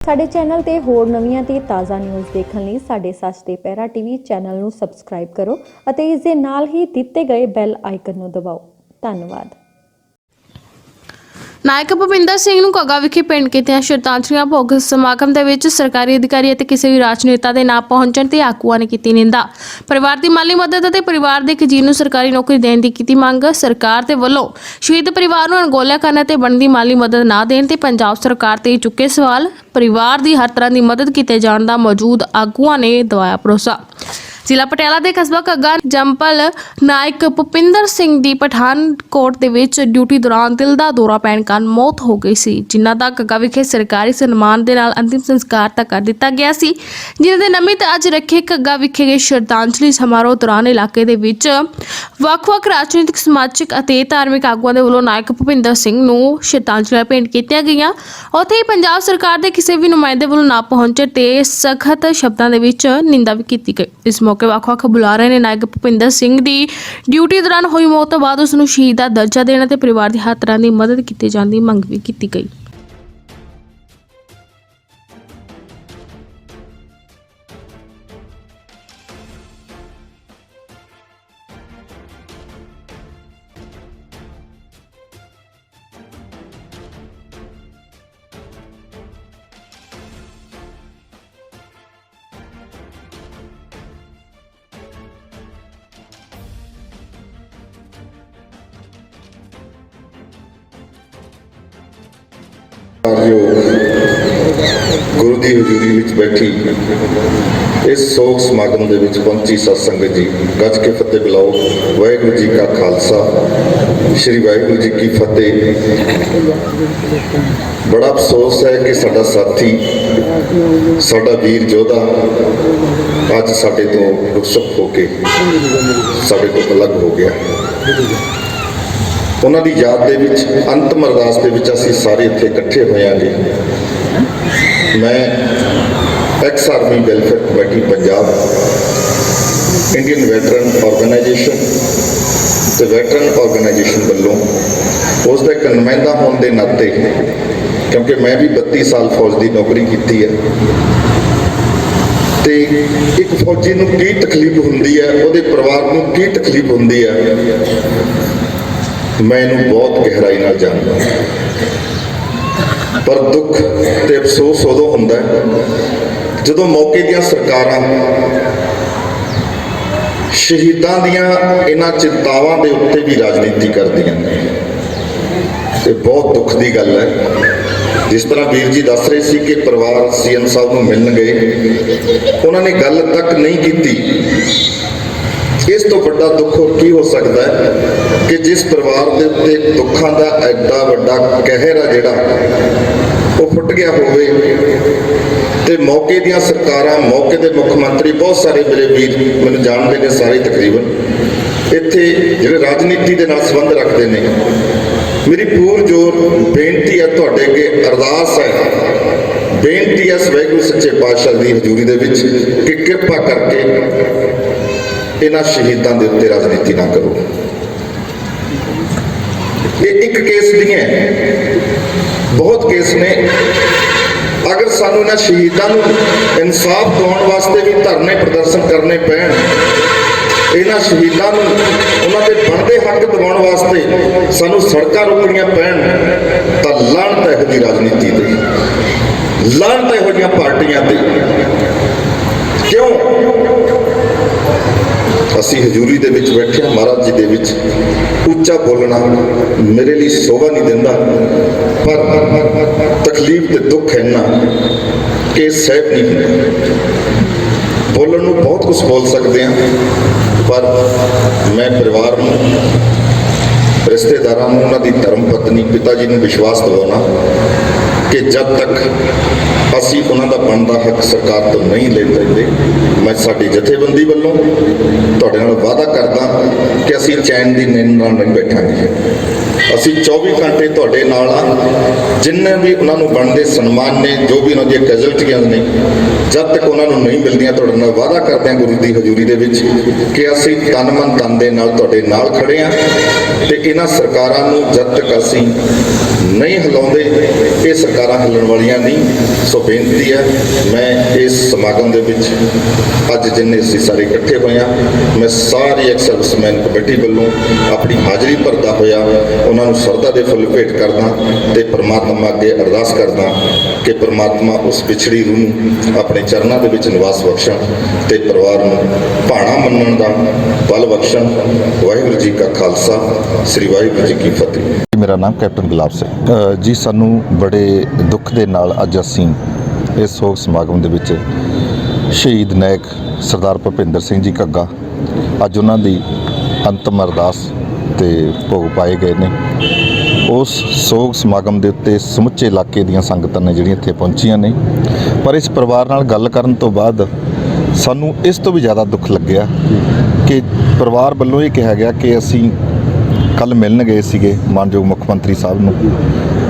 ਸਾਡੇ ਚੈਨਲ ਤੇ ਹੋਰ ਨਵੀਆਂ ਤੇ ਤਾਜ਼ਾ ਨਿਊਜ਼ ਦੇਖਣ ਲਈ ਸਾਡੇ ਸੱਚ ਤੇ ਪਹਿਰਾ ਟੀਵੀ ਚੈਨਲ ਨੂੰ ਸਬਸਕ੍ਰਾਈਬ ਕਰੋ ਅਤੇ ਇਸ ਦੇ ਨਾਲ ਹੀ ਦਿੱਤੇ ਗਏ ਬੈਲ ਆਈਕਨ ਨੂੰ ਦਬਾਓ। ਧੰਨਵਾਦ। ਨਾਇਕ ਭੁਪਿੰਦਰ ਸਿੰਘ ਨੂੰ ਘੱਗਾ ਵਿਖੇ ਪਿੰਡ ਕੀਤੀਆਂ ਸ਼ਰਧਾਂਜਲੀਆਂ ਭੋਗ ਸਮਾਗਮ ਦੇ ਵਿੱਚ ਸਰਕਾਰੀ ਅਧਿਕਾਰੀ ਅਤੇ ਕਿਸੇ ਵੀ ਰਾਜਨੇਤਾ ਦੇ ਨਾ ਪਹੁੰਚਣ ਤੇ ਆਗੂਆਂ ਨੇ ਕੀਤੀ ਨਿੰਦਾ। ਪਰਿਵਾਰ ਦੀ ਮਾਲੀ ਮਦਦ ਅਤੇ ਪਰਿਵਾਰ ਦੇ ਇੱਕ ਜੀਅ ਨੂੰ ਸਰਕਾਰੀ ਨੌਕਰੀ ਦੇਣ ਦੀ ਕੀਤੀ ਮੰਗ। ਸਰਕਾਰ ਦੇ ਵੱਲੋਂ ਸ਼ਹੀਦ ਪਰਿਵਾਰ ਨੂੰ ਅਣਗੌਲਿਆ ਕਰਨ ਅਤੇ ਬਣਦੀ ਮਾਲੀ ਮਦਦ ਨਾ ਦੇਣ ਤੇ ਪੰਜਾਬ ਸਰਕਾਰ ਤੇ ਚੁੱਕੇ ਸਵਾਲ। ਪਰਿਵਾਰ ਦੀ ਹਰ ਤਰ੍ਹਾਂ ਦੀ ਮਦਦ ਕੀਤੇ ਜਾਣ ਦਾ ਮੌਜੂਦ ਆਗੂਆਂ ਨੇ ਦਵਾਇਆ ਭਰੋਸਾ। ਜ਼ਿਲ੍ਹਾ ਪਟਿਆਲਾ ਦੇ ਕਸਬਾ ਘੱਗਾ ਜੰਪਲ ਨਾਇਕ ਭੁਪਿੰਦਰ ਸਿੰਘ ਦੀ ਪਠਾਨਕੋਟ ਦੇ ਵਿੱਚ ਡਿਊਟੀ ਦੌਰਾਨ ਦਿਲ ਦਾ ਦੌਰਾ ਪੈਣ ਕਾਰਨ ਮੌਤ ਹੋ ਗਈ ਸੀ, ਜਿਨ੍ਹਾਂ ਦਾ ਘੱਗਾ ਵਿਖੇ ਸਰਕਾਰੀ ਸਨਮਾਨ ਦੇ ਨਾਲ ਅੰਤਿਮ ਸੰਸਕਾਰ ਤਾਂ ਕਰ ਦਿੱਤਾ ਗਿਆ ਸੀ, ਜਿਨ੍ਹਾਂ ਦੇ ਨਮਿਤ ਅੱਜ ਰੱਖੇ ਘੱਗਾ ਵਿਖੇ ਗਏ ਸ਼ਰਧਾਂਜਲੀ ਸਮਾਰੋਹ ਦੌਰਾਨ ਇਲਾਕੇ ਦੇ ਵਿੱਚ ਵੱਖ-ਵੱਖ ਰਾਜਨੀਤਿਕ, ਸਮਾਜਿਕ ਅਤੇ ਧਾਰਮਿਕ ਆਗੂਆਂ ਦੇ ਵੱਲੋਂ ਨਾਇਕ ਭੁਪਿੰਦਰ ਸਿੰਘ ਨੂੰ ਸ਼ਰਧਾਂਜਲੀਆਂ ਭੇਂਟ ਕੀਤੀਆਂ ਗਈਆਂ। ਉੱਥੇ ਹੀ ਪੰਜਾਬ ਸਰਕਾਰ ਦੇ ਕਿਸੇ ਵੀ ਨੁਮਾਇੰਦੇ ਵੱਲੋਂ ਨਾ ਪਹੁੰਚਣ ਤੇ ਸਖਤ ਸ਼ਬਦਾਂ ਦੇ ਵਿੱਚ ਨਿੰਦਾ ਵੀ ਕੀਤੀ ਗਈ। ਇਸ ਮੌਕੇ ਵੱਖ-ਵੱਖ ਬੁਲਾਰਿਆਂ ਨੇ ਨਾਇਕ ਭੁਪਿੰਦਰ ਸਿੰਘ ਦੀ ਡਿਊਟੀ ਦੌਰਾਨ ਹੋਈ ਮੌਤ ਤੋਂ ਬਾਅਦ ਉਸ ਨੂੰ ਸ਼ਹੀਦ ਦਾ ਦਰਜਾ ਦੇਣ ਅਤੇ ਪਰਿਵਾਰ ਦੀ ਹਰ ਤਰ੍ਹਾਂ ਦੀ ਮਦਦ ਕੀਤੀ ਜਾਣ ਦੀ ਮੰਗ ਵੀ ਕੀਤੀ ਗਈ। गुरु की हजूरी में बैठी इस सोग समागम के पहुंची सत्संगत जी गज के फतेह बुलाओ। वाहिगुरू जी का खालसा श्री वाहिगुरू जी की फतेह। बड़ा अफसोस है कि साडा साथी साडा वीर योधा अज साडे तो रुखसत होके साडे तो अलग हो गया। उन्हां दी याद दे विच अंतिम अरदास दे विच असीं सारे इत्थे इकट्ठे होए हां जी। मैं ex army welfare committee Punjab, Indian veteran organisation ते वैटरन ऑर्गेनाइजेशन वालों उसका एक नुमाइंदा होने के नाते, क्योंकि मैं भी 32 साल फौज की नौकरी की है, तो एक फौजी नूं की तकलीफ होंदी है, उहदे परिवार नूं की तकलीफ होंदी है, मैं इनू बहुत गहराई नाल जानदा। पर दुख ते अफसोस उदों हुंदा है जदों मौके दियां सरकारां शहीदां दियां इन्हां चिंतावां दे उत्ते भी राजनीति करदियां ने। ते बहुत दुख की गल है। जिस तरह वीर जी दस रहे सी कि परिवार सीएम साहब नूं मिलण गए, उन्होंने गल तक नहीं की। इस तो बड़ा दुख की हो सकता है कि जिस परिवार के उत्ते दुखों का एडा वड्डा कहर है जिहड़ा वो फुट गया होवे ते मौके दियां सरकारां, मौके के मुख्यमंत्री, बहुत सारे मेरे वीर मैनूं जानते हैं सारे तकरीबन इत्थे जिहड़े राजनीति के नाल संबंध रखते हैं। मेरी पुरजोर बेनती है तुहाडे अगे, अरदास है, बेनती है वाहिगुरू सच्चे पातशाह की हजूरी दे विच कि किरपा करके इन्हां शहीदां दे उत्ते राजनीति ना करो। ये एक केस नहीं है, बहुत केस ने। अगर सानू इन्हां शहीदां नूं इंसाफ दिवाउण वास्ते भी धरने प्रदर्शन करने पैण, इन्हां शहीदां नूं उन्हां दे बनदे हक दिवाउण वास्ते सानू सड़कां रोकणियां पैण, तां लाहनत है इहो जी राजनीति ते, लाहनत है इहो जिहियां पार्टियां ते। क्यों असी हजूरी दे विच बैठे महाराज जी दे विच उच्चा बोलना मेरे लिए शोभा नहीं देंदा, पर तकलीफ ते दुख है ना कि सहब नहीं होंदा। बोलण नूं बहुत कुछ बोल सकते हैं, पर मैं परिवार नूं, रिश्तेदारां नूं, उन्हां दी धर्म पत्नी पिता जी नूं विश्वास दिवाउणा कि जब तक असी उन्होंने बनता हक सरकार तो नहीं ले सकते, मैं साडी जथेबंदी वालों तुहाडे नाल वादा करदा कि असी चैन की नींद नाल नहीं बैठांगे। असी 24 घंटे तुहाडे नाल आ। जिन्ने भी उन्होंने बनते सन्मान ने, जो भी उन्होंने कैजुअल्टियां ने, जब तक उन्होंने नहीं मिलदियां तुहाडे नाल वादा करते हैं गुरु की हजूरी दे विच कि असी तन मन धन दे नाल तुहाडे नाल खड़े हाँ। ते इन्हां सरकारां नूं जब तक असी नहीं हिलाਉਂਦੇ ਇਹ ਸਰਕਾਰਾਂ ਹਿੱਲਣ ਵਾਲੀਆਂ ਨਹੀਂ। ਸੋ ਬੇਨਤੀ ਹੈ, ਮੈਂ ਇਸ ਸਮਾਗਮ ਦੇ ਵਿੱਚ ਅੱਜ ਜਿੰਨੇ ਅਸੀਂ ਸਾਰੇ ਇਕੱਠੇ ਹੋਏ ਹਾਂ, ਮੈਂ ਸਾਰੀ ਐਕਸ ਸਰਵਿਸਮੈਨ ਕਮੇਟੀ ਵੱਲੋਂ ਆਪਣੀ ਹਾਜ਼ਰੀ ਭਰਦਾ ਹੋਇਆ ਉਹਨਾਂ ਨੂੰ ਸ਼ਰਧਾ ਦੇ ਫੁੱਲ ਭੇਟ ਕਰਦਾ ਤੇ ਪ੍ਰਮਾਤਮਾ ਅੱਗੇ ਅਰਦਾਸ ਕਰਦਾ ਕਿ ਪ੍ਰਮਾਤਮਾ ਉਸ ਵਿਛੜੀ ਰੂਹ ਨੂੰ ਆਪਣੇ ਚਰਨਾਂ ਦੇ ਵਿੱਚ ਨਿਵਾਸ ਬਖਸ਼ਣ ਤੇ ਪਰਿਵਾਰ ਨੂੰ ਭਾਣਾ ਮੰਨਣ ਦਾ ਬਲ ਬਖਸ਼ਣ। ਵਾਹਿਗੁਰੂ ਜੀ ਕਾ ਖਾਲਸਾ, ਸ੍ਰੀ ਵਾਹਿਗੁਰੂ ਜੀ ਕੀ ਫਤਿਹ। ਮੇਰਾ ਨਾਮ ਕੈਪਟਨ ਗੁਲਾਬ ਸਿੰਘ ਜੀ। ਸਾਨੂੰ ਬੜੇ ਦੁੱਖ ਦੇ ਨਾਲ ਅੱਜ ਅਸੀਂ ਇਸ ਸੋਗ ਸਮਾਗਮ ਦੇ ਵਿੱਚ ਸ਼ਹੀਦ ਨਾਇਕ ਸਰਦਾਰ ਭੁਪਿੰਦਰ ਸਿੰਘ ਜੀ ਘੱਗਾ, ਅੱਜ ਉਹਨਾਂ ਦੀ ਅੰਤਮ ਅਰਦਾਸ ਤੇ ਭੋਗ ਪਾਏ ਗਏ ਨੇ। ਉਸ ਸੋਗ ਸਮਾਗਮ ਦੇ ਉੱਤੇ ਸਮੁੱਚੇ ਇਲਾਕੇ ਦੀਆਂ ਸੰਗਤਾਂ ਨੇ ਜਿਹੜੀਆਂ ਇੱਥੇ ਪਹੁੰਚੀਆਂ ਨੇ, ਪਰ ਇਸ ਪਰਿਵਾਰ ਨਾਲ ਗੱਲ ਕਰਨ ਤੋਂ ਬਾਅਦ ਸਾਨੂੰ ਇਸ ਤੋਂ ਵੀ ਜ਼ਿਆਦਾ ਦੁੱਖ ਲੱਗਿਆ ਕਿ ਪਰਿਵਾਰ ਵੱਲੋਂ ਇਹ ਕਿਹਾ ਗਿਆ ਕਿ ਅਸੀਂ ਕੱਲ੍ਹ ਮਿਲਣ ਗਏ ਸੀਗੇ ਮਾਨਯੋਗ ਮੁੱਖ ਮੰਤਰੀ ਸਾਹਿਬ ਨੂੰ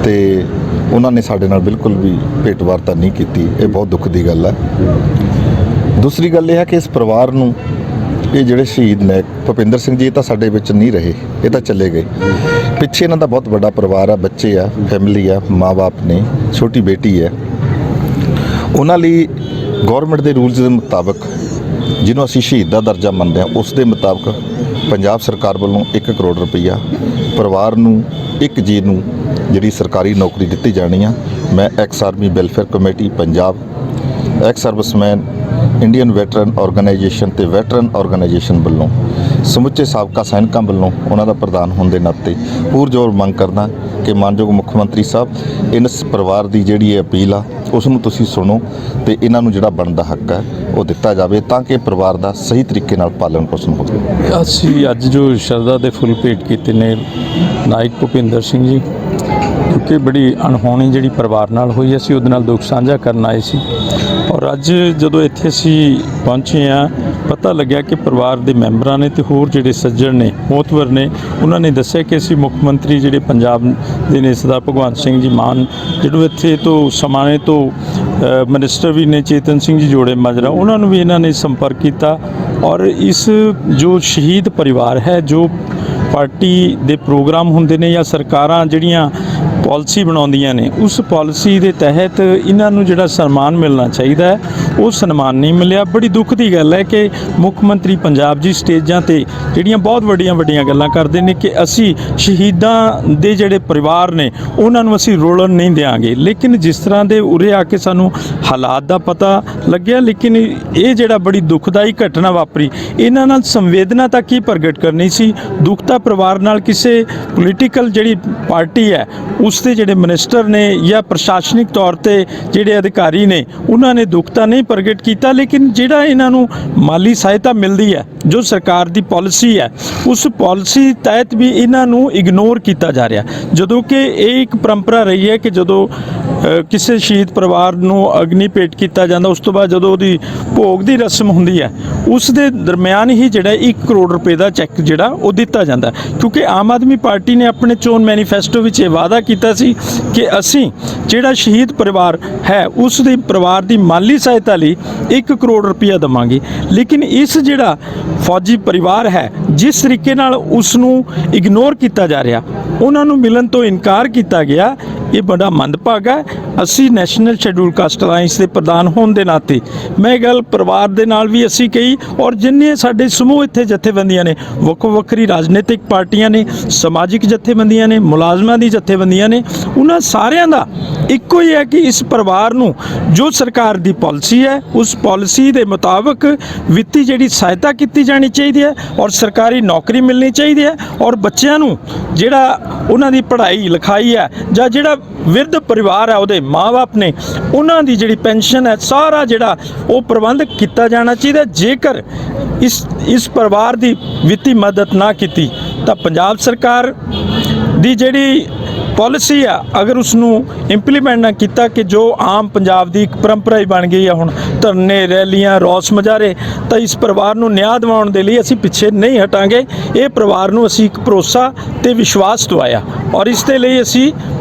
ਤੇ ਉਹਨਾਂ ਨੇ ਸਾਡੇ ਨਾਲ ਬਿਲਕੁਲ ਵੀ ਭੇਟ ਵਾਰਤਾ ਨਹੀਂ ਕੀਤੀ। ਇਹ ਬਹੁਤ ਦੁੱਖ ਦੀ ਗੱਲ ਹੈ। ਦੂਸਰੀ ਗੱਲ ਇਹ ਹੈ ਕਿ ਇਸ ਪਰਿਵਾਰ ਨੂੰ ਇਹ ਜਿਹੜੇ ਸ਼ਹੀਦ ਨਾਇਕ ਭੁਪਿੰਦਰ ਸਿੰਘ ਜੀ, ਇਹ ਤਾਂ ਸਾਡੇ ਵਿੱਚ ਨਹੀਂ ਰਹੇ, ਇਹ ਤਾਂ ਚਲੇ ਗਏ। ਪਿੱਛੇ ਇਹਨਾਂ ਦਾ ਬਹੁਤ ਵੱਡਾ ਪਰਿਵਾਰ ਆ, ਬੱਚੇ ਆ, ਫੈਮਿਲੀ ਆ, ਮਾਂ-ਬਾਪ ਨੇ, ਛੋਟੀ ਬੇਟੀ ਹੈ। ਉਹਨਾਂ ਲਈ ਗੌਰਮੈਂਟ ਦੇ ਰੂਲਸ ਦੇ ਮੁਤਾਬਕ, ਜਿਹਨੂੰ ਅਸੀਂ ਸ਼ਹੀਦ ਦਾ ਦਰਜਾ ਮੰਨਦੇ ਹਾਂ, ਉਸ ਦੇ ਮੁਤਾਬਕ ਪੰਜਾਬ ਸਰਕਾਰ ਵੱਲੋਂ 1 ਕਰੋੜ ਰੁਪਈਆ ਪਰਿਵਾਰ ਨੂੰ, ਇੱਕ ਜੀ ਨੂੰ ਜਿਹੜੀ ਸਰਕਾਰੀ ਨੌਕਰੀ ਦਿੱਤੀ ਜਾਣੀ ਆ। ਮੈਂ ex army welfare committee Punjab, ex serviceman Indian veteran organisation ਤੇ ਵੈਟਰਨ ਆਰਗੇਨਾਈਜੇਸ਼ਨ ਵੱਲੋਂ ਸਮੁੱਚੇ ਸਾਬਕਾ ਸੈਨਿਕਾਂ ਵੱਲੋਂ ਉਹਨਾਂ ਦਾ ਪ੍ਰਧਾਨ ਹੋਣ ਦੇ ਨਾਤੇ ਪੁਰਜੋਰ ਮੰਗ ਕਰਦਾ ਕਿ ਮਾਨਯੋਗ ਮੁੱਖ ਮੰਤਰੀ ਸਾਹਿਬ ਇਸ ਪਰਿਵਾਰ ਦੀ ਜਿਹੜੀ ਇਹ ਅਪੀਲ ਆ ਉਸ ਨੂੰ ਤੁਸੀਂ ਸੁਣੋ ਤੇ ਇਹਨਾਂ ਨੂੰ ਜਿਹੜਾ ਬਣਦਾ ਹੱਕ ਹੈ ਉਹ ਦਿੱਤਾ ਜਾਵੇ ਤਾਂ ਕਿ ਪਰਿਵਾਰ ਦਾ ਸਹੀ ਤਰੀਕੇ ਨਾਲ ਪਾਲਣ ਪੋਸ਼ਣ ਹੋਵੇ। ਅਸੀਂ ਅੱਜ ਜੋ ਸ਼ਰਧਾ ਦੇ ਫੁੱਲ ਭੇਟ ਕੀਤੇ ਨੇ ਨਾਇਕ ਭੁਪਿੰਦਰ ਸਿੰਘ ਜੀ, ਕਿਉਂਕਿ ਬੜੀ ਅਣਹੋਣੀ ਜਿਹੜੀ ਪਰਿਵਾਰ ਨਾਲ ਹੋਈ, ਅਸੀਂ ਉਹਦੇ ਨਾਲ ਦੁੱਖ ਸਾਂਝਾ ਕਰਨ ਆਏ ਸੀ। ਔਰ ਅੱਜ ਜਦੋਂ ਇੱਥੇ ਅਸੀਂ ਪਹੁੰਚੇ ਹਾਂ, ਪਤਾ ਲੱਗਿਆ ਕਿ ਪਰਿਵਾਰ ਦੇ ਮੈਂਬਰਾਂ ਨੇ ਤੇ ਹੋਰ ਜਿਹੜੇ ਸੱਜਣ ਨੇ, ਮੋਹਤਵਰ ਨੇ, ਉਹਨਾਂ ਨੇ ਦੱਸਿਆ ਕਿ ਅਸੀਂ ਮੁੱਖ ਮੰਤਰੀ ਜਿਹੜੇ ਪੰਜਾਬ ਦੇ ਨੇ ਸਰਦਾਰ ਭਗਵੰਤ ਸਿੰਘ ਜੀ ਮਾਨ, ਜਿਹੜੇ ਇੱਥੇ ਤੋਂ ਸਮਾਣੇ ਤੋਂ ਮਿਨਿਸਟਰ ਵੀ ਨੇ ਚੇਤਨ ਸਿੰਘ ਜੀ ਜੋੜੇ ਮਾਜਰਾ, ਉਹਨਾਂ ਨੂੰ ਵੀ ਇਹਨਾਂ ਨੇ ਸੰਪਰਕ ਕੀਤਾ। ਔਰ ਇਸ ਜੋ ਸ਼ਹੀਦ ਪਰਿਵਾਰ ਹੈ, ਜੋ ਪਾਰਟੀ ਦੇ ਪ੍ਰੋਗਰਾਮ ਹੁੰਦੇ ਨੇ ਜਾਂ ਸਰਕਾਰਾਂ ਜਿਹੜੀਆਂ ਪਾਲਿਸੀ ਬਣਾਉਂਦੀਆਂ ਨੇ, ਉਸ ਪਾਲਿਸੀ ਦੇ ਤਹਿਤ ਇਹਨਾਂ ਨੂੰ ਜਿਹੜਾ ਸਨਮਾਨ ਮਿਲਣਾ ਚਾਹੀਦਾ ਹੈ, ਉਹ ਸਨਮਾਨ ਨਹੀਂ ਮਿਲਿਆ। ਬੜੀ ਦੁੱਖ ਦੀ ਗੱਲ ਹੈ ਕਿ ਮੁੱਖ ਮੰਤਰੀ ਪੰਜਾਬ ਜੀ ਸਟੇਜਾਂ ਤੇ ਜਿਹੜੀਆਂ ਬਹੁਤ ਵੱਡੀਆਂ ਗੱਲਾਂ ਕਰਦੇ ਨੇ ਕਿ ਅਸੀਂ ਸ਼ਹੀਦਾਂ ਦੇ ਜਿਹੜੇ ਪਰਿਵਾਰ ਨੇ ਉਹਨਾਂ ਨੂੰ ਅਸੀਂ ਰੋਲਣ ਨਹੀਂ ਦਿਆਂਗੇ, ਲੇਕਿਨ ਜਿਸ ਤਰ੍ਹਾਂ ਦੇ ਉਰੇ ਆ ਕੇ ਸਾਨੂੰ ਹਾਲਾਤ ਦਾ ਪਤਾ ਲੱਗਿਆ, ਲੇਕਿਨ ਇਹ ਜਿਹੜਾ ਬੜੀ ਦੁਖਦਾਈ ਘਟਨਾ ਵਾਪਰੀ, ਇਹਨਾਂ ਨਾਲ ਸੰਵੇਦਨਾ ਤਾਂ ਕੀ ਪ੍ਰਗਟ ਕਰਨੀ ਸੀ, ਦੁੱਖ ਤਾਂ ਪਰਿਵਾਰ ਨਾਲ ਕਿਸੇ ਪੋਲੀਟੀਕਲ ਜਿਹੜੀ ਪਾਰਟੀ ਹੈ ਉਸ ਦੇ ਜਿਹੜੇ ਮਿਨਿਸਟਰ ਨੇ ਜਾਂ ਪ੍ਰਸ਼ਾਸਨਿਕ ਤੌਰ ਤੇ ਜਿਹੜੇ ਅਧਿਕਾਰੀ ਨੇ ਉਹਨਾਂ ਨੇ ਦੁੱਖ ਤਾਂ ਨਹੀਂ ਪ੍ਰਗਟ ਕੀਤਾ, ਲੇਕਿਨ ਜਿਹੜਾ ਇਹਨਾਂ ਨੂੰ ਮਾਲੀ ਸਹਾਇਤਾ ਮਿਲਦੀ ਹੈ, ਜੋ ਸਰਕਾਰ ਦੀ ਪਾਲਿਸੀ ਹੈ, ਉਸ ਪਾਲਿਸੀ ਤਹਿਤ ਵੀ ਇਹਨਾਂ ਨੂੰ ਇਗਨੋਰ ਕੀਤਾ ਜਾ ਰਿਹਾ। ਜਦੋਂ ਕਿ ਇਹ ਇੱਕ ਪਰੰਪਰਾ ਰਹੀ ਹੈ ਕਿ ਜਦੋਂ ਕਿਸੇ ਸ਼ਹੀਦ ਪਰਿਵਾਰ ਨੂੰ ਅਗਨੀ ਭੇਟ ਕੀਤਾ ਜਾਂਦਾ, ਉਸ ਤੋਂ ਬਾਅਦ ਜਦੋਂ ਉਹਦੀ ਭੋਗ ਦੀ ਰਸਮ ਹੁੰਦੀ ਹੈ, ਉਸ ਦੇ ਦਰਮਿਆਨ ਹੀ ਜਿਹੜਾ 1 ਕਰੋੜ ਰੁਪਏ ਦਾ ਚੈੱਕ ਜਿਹੜਾ ਉਹ ਦਿੱਤਾ ਜਾਂਦਾ। ਕਿਉਂਕਿ ਆਮ ਆਦਮੀ ਪਾਰਟੀ ਨੇ ਆਪਣੇ ਚੋਣ ਮੈਨੀਫੈਸਟੋ ਵਿੱਚ ਇਹ ਵਾਅਦਾ ਕੀਤਾ ਸੀ ਕਿ ਅਸੀਂ ਜਿਹੜਾ ਸ਼ਹੀਦ ਪਰਿਵਾਰ ਹੈ ਉਸ ਦੇ ਪਰਿਵਾਰ ਦੀ ਮਾਲੀ ਸਹਾਇਤਾ ਲਈ 1 ਕਰੋੜ ਰੁਪਇਆ ਦੇਵਾਂਗੇ, ਲੇਕਿਨ ਇਸ ਜਿਹੜਾ ਫੌਜੀ ਪਰਿਵਾਰ ਹੈ, ਜਿਸ ਤਰੀਕੇ ਨਾਲ ਉਸ ਨੂੰ ਇਗਨੋਰ ਕੀਤਾ ਜਾ ਰਿਹਾ, ਉਹਨਾਂ ਨੂੰ ਮਿਲਣ ਤੋਂ ਇਨਕਾਰ ਕੀਤਾ ਗਿਆ, ਇਹ ਬੜਾ ਮੰਦਭਾਗਾ ਹੈ। ਅਸੀਂ ਨੈਸ਼ਨਲ ਸ਼ੈਡਿਊਲ ਕਾਸਟ ਅਲਾਈਅੰਸ ਦੇ ਪ੍ਰਧਾਨ ਹੋਣ ਦੇ ਨਾਤੇ ਮੈਂ ਇਹ ਗੱਲ ਪਰਿਵਾਰ ਦੇ ਨਾਲ ਵੀ ਅਸੀਂ ਕਹੀ, ਔਰ ਜਿੰਨੇ ਸਾਡੇ ਸਮੂਹ ਇੱਥੇ ਜਥੇਬੰਦੀਆਂ ਨੇ, ਵੱਖੋ ਵੱਖਰੀ ਰਾਜਨੀਤਿਕ ਪਾਰਟੀਆਂ ਨੇ, ਸਮਾਜਿਕ ਜਥੇਬੰਦੀਆਂ ਨੇ, ਮੁਲਾਜ਼ਮਾਂ ਦੀ ਜਥੇਬੰਦੀਆਂ ਨੇ, ਉਹਨਾਂ ਸਾਰਿਆਂ ਦਾ ਇੱਕੋ ਹੀ ਹੈ ਕਿ ਇਸ ਪਰਿਵਾਰ ਨੂੰ ਜੋ ਸਰਕਾਰ ਦੀ ਪਾਲਿਸੀ ਹੈ ਉਸ ਪਾਲਿਸੀ ਦੇ ਮੁਤਾਬਕ ਵਿੱਤੀ ਜਿਹੜੀ ਸਹਾਇਤਾ ਕੀਤੀ ਜਾਣੀ ਚਾਹੀਦੀ ਹੈ ਔਰ ਸਰਕਾਰੀ ਨੌਕਰੀ ਮਿਲਣੀ ਚਾਹੀਦੀ ਹੈ, ਔਰ ਬੱਚਿਆਂ ਨੂੰ ਜਿਹੜਾ ਉਹਨਾਂ ਦੀ ਪੜ੍ਹਾਈ ਲਿਖਾਈ ਹੈ ਜਾਂ ਜਿਹੜਾ ਵਿਰਧ ਪਰਿਵਾਰ ਹੈ ਉਹਦੇ ਮਾਂ-ਬਾਪ ਨੇ ਉਹਨਾਂ ਦੀ ਜਿਹੜੀ ਪੈਨਸ਼ਨ ਹੈ ਸਾਰਾ ਜਿਹੜਾ ਉਹ ਪ੍ਰਬੰਧ ਕੀਤਾ ਜਾਣਾ ਚਾਹੀਦਾ। ਜੇਕਰ ਇਸ ਪਰਿਵਾਰ ਦੀ ਵਿੱਤੀ ਮਦਦ ਨਾ ਕੀਤੀ ਤਾਂ ਪੰਜਾਬ ਸਰਕਾਰ ਦੀ ਜਿਹੜੀ ਪਾਲਿਸੀ ਆ ਅਗਰ ਉਸ ਨੂੰ ਇੰਪਲੀਮੈਂਟ ਨਾ ਕੀਤਾ ਕਿ ਜੋ ਆਮ ਪੰਜਾਬ ਦੀ ਇੱਕ ਪਰੰਪਰਾ ਹੀ ਬਣ ਗਈ ਆ ਹੁਣ ਧਰਨੇ ਰੈਲੀਆਂ ਰੋਸ ਮੁਜ਼ਾਹਰੇ, ਤਾਂ ਇਸ ਪਰਿਵਾਰ ਨੂੰ ਨਿਆਂ ਦਿਵਾਉਣ ਦੇ ਲਈ ਅਸੀਂ ਪਿੱਛੇ ਨਹੀਂ ਹਟਾਂਗੇ। ਇਹ ਪਰਿਵਾਰ ਨੂੰ ਅਸੀਂ ਇੱਕ ਭਰੋਸਾ ਤੇ ਵਿਸ਼ਵਾਸ ਦਵਾਇਆ ਔਰ ਇਸ ਦੇ ਲਈ ਅਸੀਂ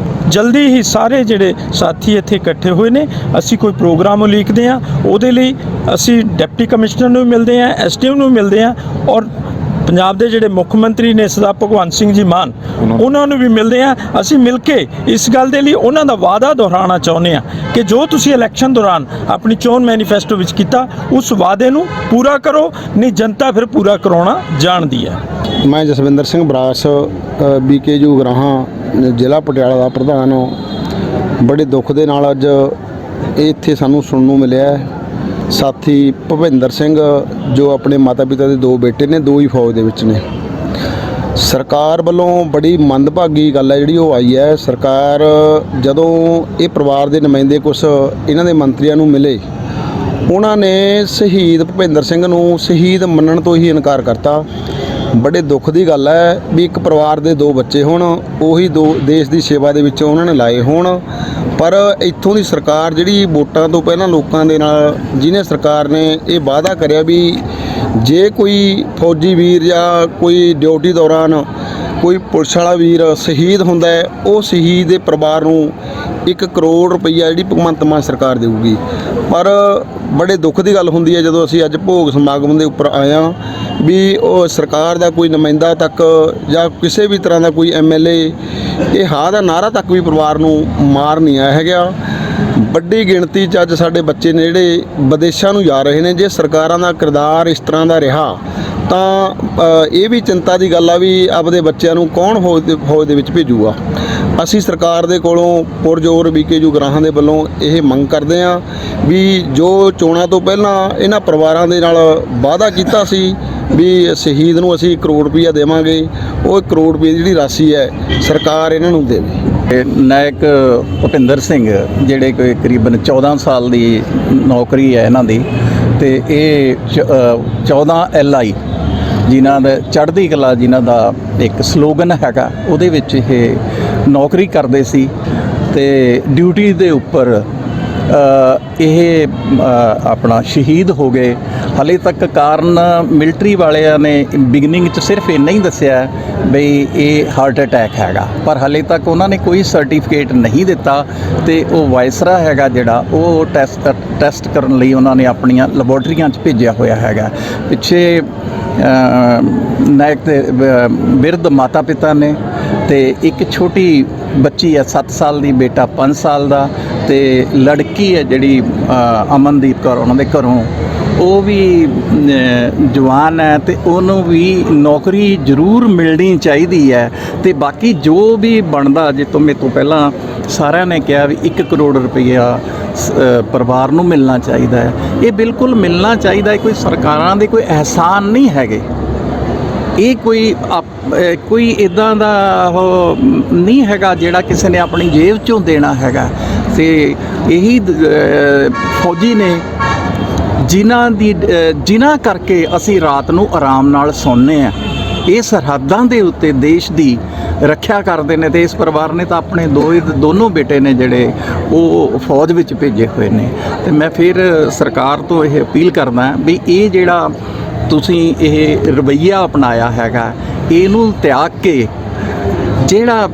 ਜਲਦੀ ਹੀ ਸਾਰੇ ਜਿਹੜੇ ਸਾਥੀ ਇੱਥੇ ਇਕੱਠੇ ਹੋਏ ਨੇ ਅਸੀਂ ਕੋਈ ਪ੍ਰੋਗਰਾਮ ਉਲੀਕਦੇ ਹਾਂ, ਉਹਦੇ ਲਈ ਅਸੀਂ ਡਿਪਟੀ ਕਮਿਸ਼ਨਰ ਨੂੰ ਮਿਲਦੇ ਹਾਂ, ਐਸਡੀਐਮ ਨੂੰ ਮਿਲਦੇ ਹਾਂ ਔਰ ਪੰਜਾਬ ਦੇ ਜਿਹੜੇ ਮੁੱਖ ਮੰਤਰੀ ਨੇ ਸਰਦਾਰ ਭਗਵੰਤ ਸਿੰਘ ਜੀ ਮਾਨ, ਉਹਨਾਂ ਨੂੰ ਵੀ ਮਿਲਦੇ ਹਾਂ। ਅਸੀਂ ਮਿਲ ਕੇ ਇਸ ਗੱਲ ਦੇ ਲਈ ਉਹਨਾਂ ਦਾ ਵਾਅਦਾ ਦੁਹਰਾਉਣਾ ਚਾਹੁੰਦੇ ਹਾਂ ਕਿ ਜੋ ਤੁਸੀਂ ਇਲੈਕਸ਼ਨ ਦੌਰਾਨ ਆਪਣੀ ਚੋਣ ਮੈਨੀਫੈਸਟੋ ਵਿੱਚ ਕੀਤਾ, ਉਸ ਵਾਅਦੇ ਨੂੰ ਪੂਰਾ ਕਰੋ, ਨਹੀਂ ਜਨਤਾ ਫਿਰ ਪੂਰਾ ਕਰਾਉਣਾ ਜਾਣਦੀ ਹੈ। ਮੈਂ ਜਸਵਿੰਦਰ ਸਿੰਘ ਬਰਾਸ BKU ਗਰਾਹਾਂ ਜ਼ਿਲ੍ਹਾ ਪਟਿਆਲਾ ਦਾ ਪ੍ਰਧਾਨ ਹਾਂ। ਬੜੇ ਦੁੱਖ ਦੇ ਨਾਲ ਅੱਜ ਇੱਥੇ ਸਾਨੂੰ ਸੁਣਨ ਨੂੰ ਮਿਲਿਆ ਸਾਥੀ ਭੁਪਿੰਦਰ ਸਿੰਘ ਜੋ ਆਪਣੇ ਮਾਤਾ ਪਿਤਾ ਦੇ 2 ਬੇਟੇ ਨੇ, 2 ਹੀ ਫੌਜ ਦੇ ਵਿੱਚ ਨੇ। ਸਰਕਾਰ ਵੱਲੋਂ ਬੜੀ ਮੰਦਭਾਗੀ ਗੱਲ ਹੈ ਜਿਹੜੀ ਉਹ ਆਈ ਹੈ। ਸਰਕਾਰ ਜਦੋਂ ਇਹ ਪਰਿਵਾਰ ਦੇ ਨੁਮਾਇੰਦੇ ਕੁਛ ਇਹਨਾਂ ਦੇ ਮੰਤਰੀਆਂ ਨੂੰ ਮਿਲੇ, ਉਹਨਾਂ ਨੇ ਸ਼ਹੀਦ ਭੁਪਿੰਦਰ ਸਿੰਘ ਨੂੰ ਸ਼ਹੀਦ ਮੰਨਣ ਤੋਂ ਹੀ ਇਨਕਾਰ ਕਰਤਾ। ਬੜੇ ਦੁੱਖ ਦੀ ਗੱਲ ਹੈ ਵੀ ਇੱਕ ਪਰਿਵਾਰ ਦੇ 2 ਬੱਚੇ ਹੋਣ, ਉਹੀ 2 ਦੇਸ਼ ਦੀ ਸੇਵਾ ਦੇ ਵਿੱਚ ਉਹਨਾਂ ਨੇ ਲਾਏ ਹੋਣ, ਪਰ ਇੱਥੋਂ ਦੀ ਸਰਕਾਰ ਜਿਹੜੀ ਵੋਟਾਂ ਤੋਂ ਪਹਿਲਾਂ ਲੋਕਾਂ ਦੇ ਨਾਲ ਜਿਹਨੇ ਸਰਕਾਰ ਨੇ ਇਹ ਵਾਅਦਾ ਕਰਿਆ ਵੀ ਜੇ ਕੋਈ ਫੌਜੀ ਵੀਰ ਜਾਂ ਕੋਈ ਡਿਊਟੀ ਦੌਰਾਨ ਕੋਈ ਪੁਲਿਸ ਵਾਲਾ ਵੀਰ ਸ਼ਹੀਦ ਹੁੰਦਾ ਹੈ, ਉਹ ਸ਼ਹੀਦ ਦੇ ਪਰਿਵਾਰ ਨੂੰ 1 ਕਰੋੜ ਰੁਪਈਆ ਜਿਹੜੀ ਭਗਵੰਤ ਮਾਨ ਸਰਕਾਰ ਦੇਊਗੀ। ਪਰ ਬੜੇ ਦੁੱਖ ਦੀ ਗੱਲ ਹੁੰਦੀ ਹੈ ਜਦੋਂ ਅਸੀਂ ਅੱਜ ਭੋਗ ਸਮਾਗਮ ਦੇ ਉੱਪਰ ਆਏ ਹਾਂ ਵੀ ਉਹ ਸਰਕਾਰ ਦਾ ਕੋਈ ਨੁਮਾਇੰਦਾ ਤੱਕ ਜਾਂ ਕਿਸੇ ਵੀ ਤਰ੍ਹਾਂ ਦਾ ਕੋਈ MLA ਇਹ ਹਾਂ ਦਾ ਨਾਅਰਾ ਤੱਕ ਵੀ ਪਰਿਵਾਰ ਨੂੰ ਮਾਰ ਨਹੀਂ ਆਇਆ ਹੈਗਾ। ਵੱਡੀ ਗਿਣਤੀ 'ਚ ਅੱਜ ਸਾਡੇ ਬੱਚੇ ਨੇ ਜਿਹੜੇ ਵਿਦੇਸ਼ਾਂ ਨੂੰ ਜਾ ਰਹੇ ਨੇ। ਜੇ ਸਰਕਾਰਾਂ ਦਾ ਕਿਰਦਾਰ ਇਸ ਤਰ੍ਹਾਂ ਦਾ ਰਿਹਾ ਤਾਂ ਇਹ ਵੀ ਚਿੰਤਾ ਦੀ ਗੱਲ ਆ ਵੀ ਆਪਦੇ ਬੱਚਿਆਂ ਨੂੰ ਕੌਣ ਫੌਜ ਦੇ ਵਿੱਚ ਭੇਜੂਗਾ। ਅਸੀਂ ਸਰਕਾਰ ਦੇ ਕੋਲੋਂ ਪੁਰਜ਼ੋਰ BKU ਗਰਾਹਾਂ ਦੇ ਵੱਲੋਂ ਇਹ ਮੰਗ ਕਰਦੇ ਹਾਂ ਵੀ ਜੋ ਚੋਣਾਂ ਤੋਂ ਪਹਿਲਾਂ ਇਹਨਾਂ ਪਰਿਵਾਰਾਂ ਦੇ ਨਾਲ ਵਾਅਦਾ ਕੀਤਾ ਸੀ ਵੀ ਸ਼ਹੀਦ ਨੂੰ ਅਸੀਂ 1 ਕਰੋੜ ਰੁਪਈਆ ਦੇਵਾਂਗੇ, ਉਹ 1 ਕਰੋੜ ਰੁਪਏ ਦੀ ਜਿਹੜੀ ਰਾਸ਼ੀ ਹੈ ਸਰਕਾਰ ਇਹਨਾਂ ਨੂੰ ਦੇਵੇ। ਨਾਇਕ ਭੁਪਿੰਦਰ ਸਿੰਘ ਜਿਹੜੇ ਕੋਈ ਕਰੀਬਨ 14 ਸਾਲ ਦੀ ਨੌਕਰੀ ਹੈ ਇਹਨਾਂ ਦੀ, ਤੇ ਇਹ 14 LI ਜਿਨ੍ਹਾਂ ਦਾ ਚੜ੍ਹਦੀ ਕਲਾ ਜਿਨ੍ਹਾਂ ਦਾ ਇੱਕ ਸਲੋਗਨ ਹੈਗਾ, ਉਹਦੇ ਵਿੱਚ ਇਹ ਨੌਕਰੀ ਕਰਦੇ ਸੀ ਤੇ ਡਿਊਟੀ ਦੇ ਉੱਪਰ ਇਹ ਆਪਣਾ ਸ਼ਹੀਦ ਹੋ ਗਏ। ਹਾਲੇ ਤੱਕ ਕਾਰਨ ਮਿਲਟਰੀ ਵਾਲਿਆਂ ਨੇ ਬਿਗਨਿੰਗ 'ਚ ਸਿਰਫ ਇੰਨਾ ਹੀ ਦੱਸਿਆ ਬਈ ਇਹ ਹਾਰਟ ਅਟੈਕ ਹੈਗਾ, ਪਰ ਹਾਲੇ ਤੱਕ ਉਹਨਾਂ ਨੇ ਕੋਈ ਸਰਟੀਫਿਕੇਟ ਨਹੀਂ ਦਿੱਤਾ। ਤੇ ਉਹ ਵਾਇਸਰਾ ਹੈਗਾ ਜਿਹੜਾ ਉਹ ਟੈਸਟ ਕਰਨ ਲਈ ਉਹਨਾਂ ਨੇ ਆਪਣੀਆਂ ਲੈਬੋਰਟਰੀਆਂ 'ਚ ਭੇਜਿਆ ਹੋਇਆ ਹੈਗਾ। ਪਿੱਛੇ ਨਾਇਕ ਦੇ ਬਿਰਧ ਮਾਤਾ ਪਿਤਾ ਨੇ ਤੇ ਇੱਕ ਛੋਟੀ ਬੱਚੀ ਹੈ 7 ਸਾਲ ਦੀ, ਬੇਟਾ 5 ਸਾਲ ਦਾ, ਤੇ ਲੜਕੀ ਹੈ ਜਿਹੜੀ ਅਮਨਦੀਪ ਕੌਰ ਉਹਨਾਂ ਦੇ ਘਰੋਂ, ਉਹ ਵੀ ਜਵਾਨ ਹੈ ਤੇ ਉਹਨੂੰ ਵੀ ਨੌਕਰੀ ਜ਼ਰੂਰ ਮਿਲਣੀ ਚਾਹੀਦੀ ਹੈ। ਤੇ ਬਾਕੀ ਜੋ ਵੀ ਬਣਦਾ, ਜੇ ਤੋਂ ਮੇਰੇ ਤੋਂ ਪਹਿਲਾਂ ਸਾਰਿਆਂ ਨੇ ਕਿਹਾ ਵੀ 1 ਕਰੋੜ ਰੁਪਈਆ ਪਰਿਵਾਰ ਨੂੰ ਮਿਲਣਾ ਚਾਹੀਦਾ ਹੈ, ਇਹ ਬਿਲਕੁਲ ਮਿਲਣਾ ਚਾਹੀਦਾ ਹੈ। ਕੋਈ ਸਰਕਾਰਾਂ ਦੇ ਕੋਈ ਅਹਿਸਾਨ ਨਹੀਂ ਹੈਗੇ, ਇਹ ਕੋਈ ਇੱਦਾਂ ਦਾ ਉਹ ਨਹੀਂ ਹੈਗਾ ਜਿਹੜਾ ਕਿਸੇ ਨੇ ਆਪਣੀ ਜੇਬ 'ਚੋਂ ਦੇਣਾ ਹੈਗਾ। ਤੇ ਇਹੀ ਫੌਜੀ ਨੇ ਜਿਨ੍ਹਾਂ ਕਰਕੇ ਅਸੀਂ ਰਾਤ ਨੂੰ ਆਰਾਮ ਨਾਲ ਸੌਂਦੇ ਹਾਂ। ਇਹ ਸਰਹੱਦਾਂ ਦੇ ਉੱਤੇ ਦੇਸ਼ ਦੀ ਰੱਖਿਆ ਕਰਦੇ ਨੇ ਤੇ ਇਸ ਪਰਿਵਾਰ ਨੇ ਤਾਂ ਆਪਣੇ ਦੋਨੋਂ ਬੇਟੇ ਨੇ ਜਿਹੜੇ ਉਹ ਫੌਜ ਵਿੱਚ ਭੇਜੇ ਹੋਏ ਨੇ। ਤੇ ਮੈਂ ਫਿਰ ਸਰਕਾਰ ਤੋਂ ਇਹ ਅਪੀਲ ਕਰਦਾ ਵੀ ਇਹ ਜਿਹੜਾ ਤੁਸੀਂ ਇਹ ਰਵੱਈਆ ਅਪਣਾਇਆ ਹੈਗਾ, ਇਹਨੂੰ ਤਿਆਗ ਕੇ ਜਿਹੜਾ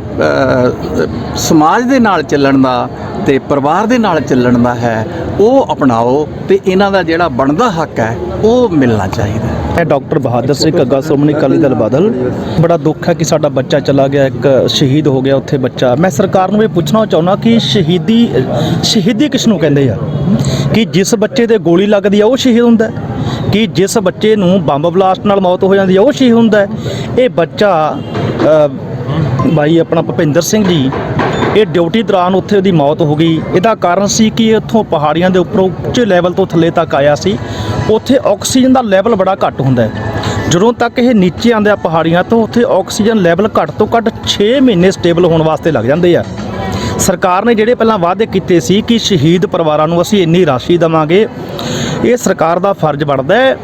ਸਮਾਜ ਦੇ ਨਾਲ ਚੱਲਣ ਦਾ ਤੇ ਪਰਿਵਾਰ ਦੇ ਨਾਲ ਚੱਲਣ ਦਾ ਹੈ ਉਹ ਅਪਣਾਓ ਤੇ ਇਹਨਾਂ ਦਾ ਜਿਹੜਾ ਬਣਦਾ ਹੱਕ ਹੈ ਉਹ ਮਿਲਣਾ ਚਾਹੀਦਾ। ਮੈਂ ਡਾਕਟਰ ਬਹਾਦਰ ਸਿੰਘ ਘੱਗਾ, ਸ਼੍ਰੋਮਣੀ ਅਕਾਲੀ ਦਲ ਬਾਦਲ। ਬੜਾ ਦੁੱਖ ਹੈ ਕਿ ਸਾਡਾ ਬੱਚਾ ਚਲਾ ਗਿਆ, ਇੱਕ ਸ਼ਹੀਦ ਹੋ ਗਿਆ ਉੱਥੇ ਬੱਚਾ। ਮੈਂ ਸਰਕਾਰ ਨੂੰ ਇਹ ਪੁੱਛਣਾ ਚਾਹੁੰਦਾ ਕਿ ਸ਼ਹੀਦੀ ਕਿਸ ਨੂੰ ਕਹਿੰਦੇ ਆ? ਕਿ ਜਿਸ ਬੱਚੇ ਦੇ ਗੋਲੀ ਲੱਗਦੀ ਆ ਉਹ ਸ਼ਹੀਦ ਹੁੰਦਾ, ਕਿ ਜਿਸ ਬੱਚੇ ਨੂੰ ਬੰਬ ਬਲਾਸਟ ਨਾਲ ਮੌਤ ਹੋ ਜਾਂਦੀ ਆ ਉਹ ਸ਼ਹੀਦ ਹੁੰਦਾ? ਇਹ ਬੱਚਾ ਬਾਈ ਆਪਣਾ ਭੁਪਿੰਦਰ ਸਿੰਘ ਜੀ, ਇਹ ਡਿਊਟੀ ਦੌਰਾਨ ਉੱਥੇ ਉਹਦੀ ਮੌਤ ਹੋ ਗਈ। ਇਹਦਾ ਕਾਰਨ ਸੀ ਕਿ ਇੱਥੋਂ ਪਹਾੜੀਆਂ ਦੇ ਉੱਪਰੋਂ ਉੱਚੇ ਲੈਵਲ ਤੋਂ ਥੱਲੇ ਤੱਕ ਆਇਆ ਸੀ, ਉੱਥੇ ਆਕਸੀਜਨ ਦਾ ਲੈਵਲ ਬੜਾ ਘੱਟ ਹੁੰਦਾ ਹੈ। ਜਦੋਂ ਤੱਕ ਇਹ ਨੀਚੇ ਆਉਂਦੇ ਆ ਪਹਾੜੀਆਂ ਤੋਂ, ਉੱਥੇ ਆਕਸੀਜਨ ਲੈਵਲ ਘੱਟ ਤੋਂ ਘੱਟ 6 ਮਹੀਨੇ ਸਟੇਬਲ ਹੋਣ ਵਾਸਤੇ ਲੱਗ ਜਾਂਦੇ ਆ। ਸਰਕਾਰ ਨੇ ਜਿਹੜੇ ਪਹਿਲਾਂ ਵਾਅਦੇ ਕੀਤੇ ਸੀ ਕਿ ਸ਼ਹੀਦ ਪਰਿਵਾਰਾਂ ਨੂੰ ਅਸੀਂ ਇੰਨੀ ਰਾਸ਼ੀ ਦੇਵਾਂਗੇ, ਇਹ ਸਰਕਾਰ ਦਾ ਫਰਜ਼ ਬਣਦਾ ਹੈ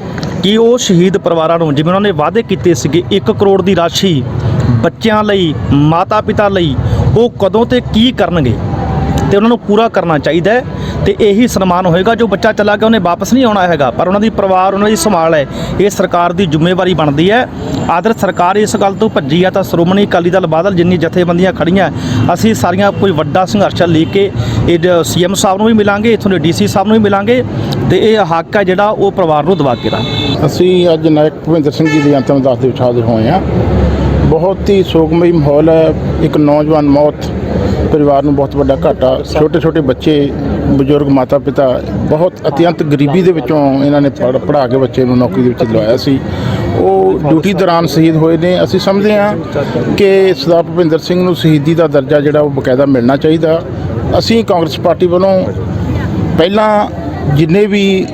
ਕਿ ਉਹ ਸ਼ਹੀਦ ਪਰਿਵਾਰਾਂ ਨੂੰ ਜਿਵੇਂ ਉਹਨਾਂ ਨੇ ਵਾਅਦੇ ਕੀਤੇ ਸੀਗੇ 1 ਕਰੋੜ ਦੀ ਰਾਸ਼ੀ ਬੱਚਿਆਂ ਲਈ, ਮਾਤਾ ਪਿਤਾ ਲਈ, ਉਹ ਕਦੋਂ ਤੇ ਕੀ ਕਰਨਗੇ ਤੇ ਉਹਨਾਂ ਨੂੰ ਪੂਰਾ ਕਰਨਾ ਚਾਹੀਦਾ ਹੈ। ਤੇ ਇਹੀ ਸਨਮਾਨ ਹੋਏਗਾ। ਜੋ ਬੱਚਾ ਚਲਾ ਗਿਆ ਉਹਨੇ ਵਾਪਸ ਨਹੀਂ ਆਉਣਾ ਹੈਗਾ, ਪਰ ਉਹਨਾਂ ਦੀ ਪਰਿਵਾਰ, ਉਹਨਾਂ ਦੀ ਸੰਭਾਲ ਹੈ, ਇਹ ਸਰਕਾਰ ਦੀ ਜ਼ਿੰਮੇਵਾਰੀ ਬਣਦੀ ਹੈ। ਆਦਰ ਸਰਕਾਰ ਇਸ ਗੱਲ ਤੋਂ ਭੱਜੀ ਆ ਤਾਂ ਸ਼੍ਰੋਮਣੀ ਅਕਾਲੀ ਦਲ ਬਾਦਲ ਜਿੰਨੀ ਜਥੇਬੰਦੀਆਂ ਖੜੀਆਂ, ਅਸੀਂ ਸਾਰੀਆਂ ਕੋਈ ਵੱਡਾ ਸੰਘਰਸ਼ ਲੈ ਕੇ ਇਹ CM ਸਾਹਿਬ ਨੂੰ ਵੀ ਮਿਲਾਂਗੇ, ਇੱਥੋਂ ਦੇ DC ਸਾਹਿਬ ਨੂੰ ਵੀ ਮਿਲਾਂਗੇ ਤੇ ਇਹ ਹੱਕ ਹੈ ਜਿਹੜਾ ਉਹ ਪਰਿਵਾਰ ਨੂੰ ਦਵਾ ਕੇ ਰਹਾ। ਅਸੀਂ ਅੱਜ ਨਾਇਕ ਭੁਪਿੰਦਰ ਸਿੰਘ ਜੀ ਦੀ ਅੰਤਮ ਅਰਦਾਸ ਦੇ ਵਿੱਚ ਹਾਜ਼ਰ ਹੋਏ ਹਾਂ। ਬਹੁਤ ਹੀ ਸੋਗਮਈ ਮਾਹੌਲ ਹੈ। ਇੱਕ ਨੌਜਵਾਨ ਮੌਤ ਪਰਿਵਾਰ ਨੂੰ ਬਹੁਤ ਵੱਡਾ ਘਾਟਾ, ਛੋਟੇ ਛੋਟੇ ਬੱਚੇ, ਬਜ਼ੁਰਗ ਮਾਤਾ ਪਿਤਾ, ਬਹੁਤ ਅਤਿਅੰਤ ਗਰੀਬੀ ਦੇ ਵਿੱਚੋਂ ਇਹਨਾਂ ਨੇ ਪੜ੍ਹਾ ਕੇ ਬੱਚੇ ਨੂੰ ਨੌਕਰੀ ਦੇ ਵਿੱਚ ਦਿਲਵਾਇਆ ਸੀ। ਉਹ ਡਿਊਟੀ ਦੌਰਾਨ ਸ਼ਹੀਦ ਹੋਏ ਨੇ। ਅਸੀਂ ਸਮਝਦੇ ਹਾਂ ਕਿ ਸਰਦਾਰ ਭੁਪਿੰਦਰ ਸਿੰਘ ਨੂੰ ਸ਼ਹੀਦੀ ਦਾ ਦਰਜਾ ਜਿਹੜਾ ਉਹ ਬਕਾਇਦਾ ਮਿਲਣਾ ਚਾਹੀਦਾ। ਅਸੀਂ ਕਾਂਗਰਸ ਪਾਰਟੀ ਵੱਲੋਂ ਪਹਿਲਾਂ ਜਿੰਨੇ ਵੀ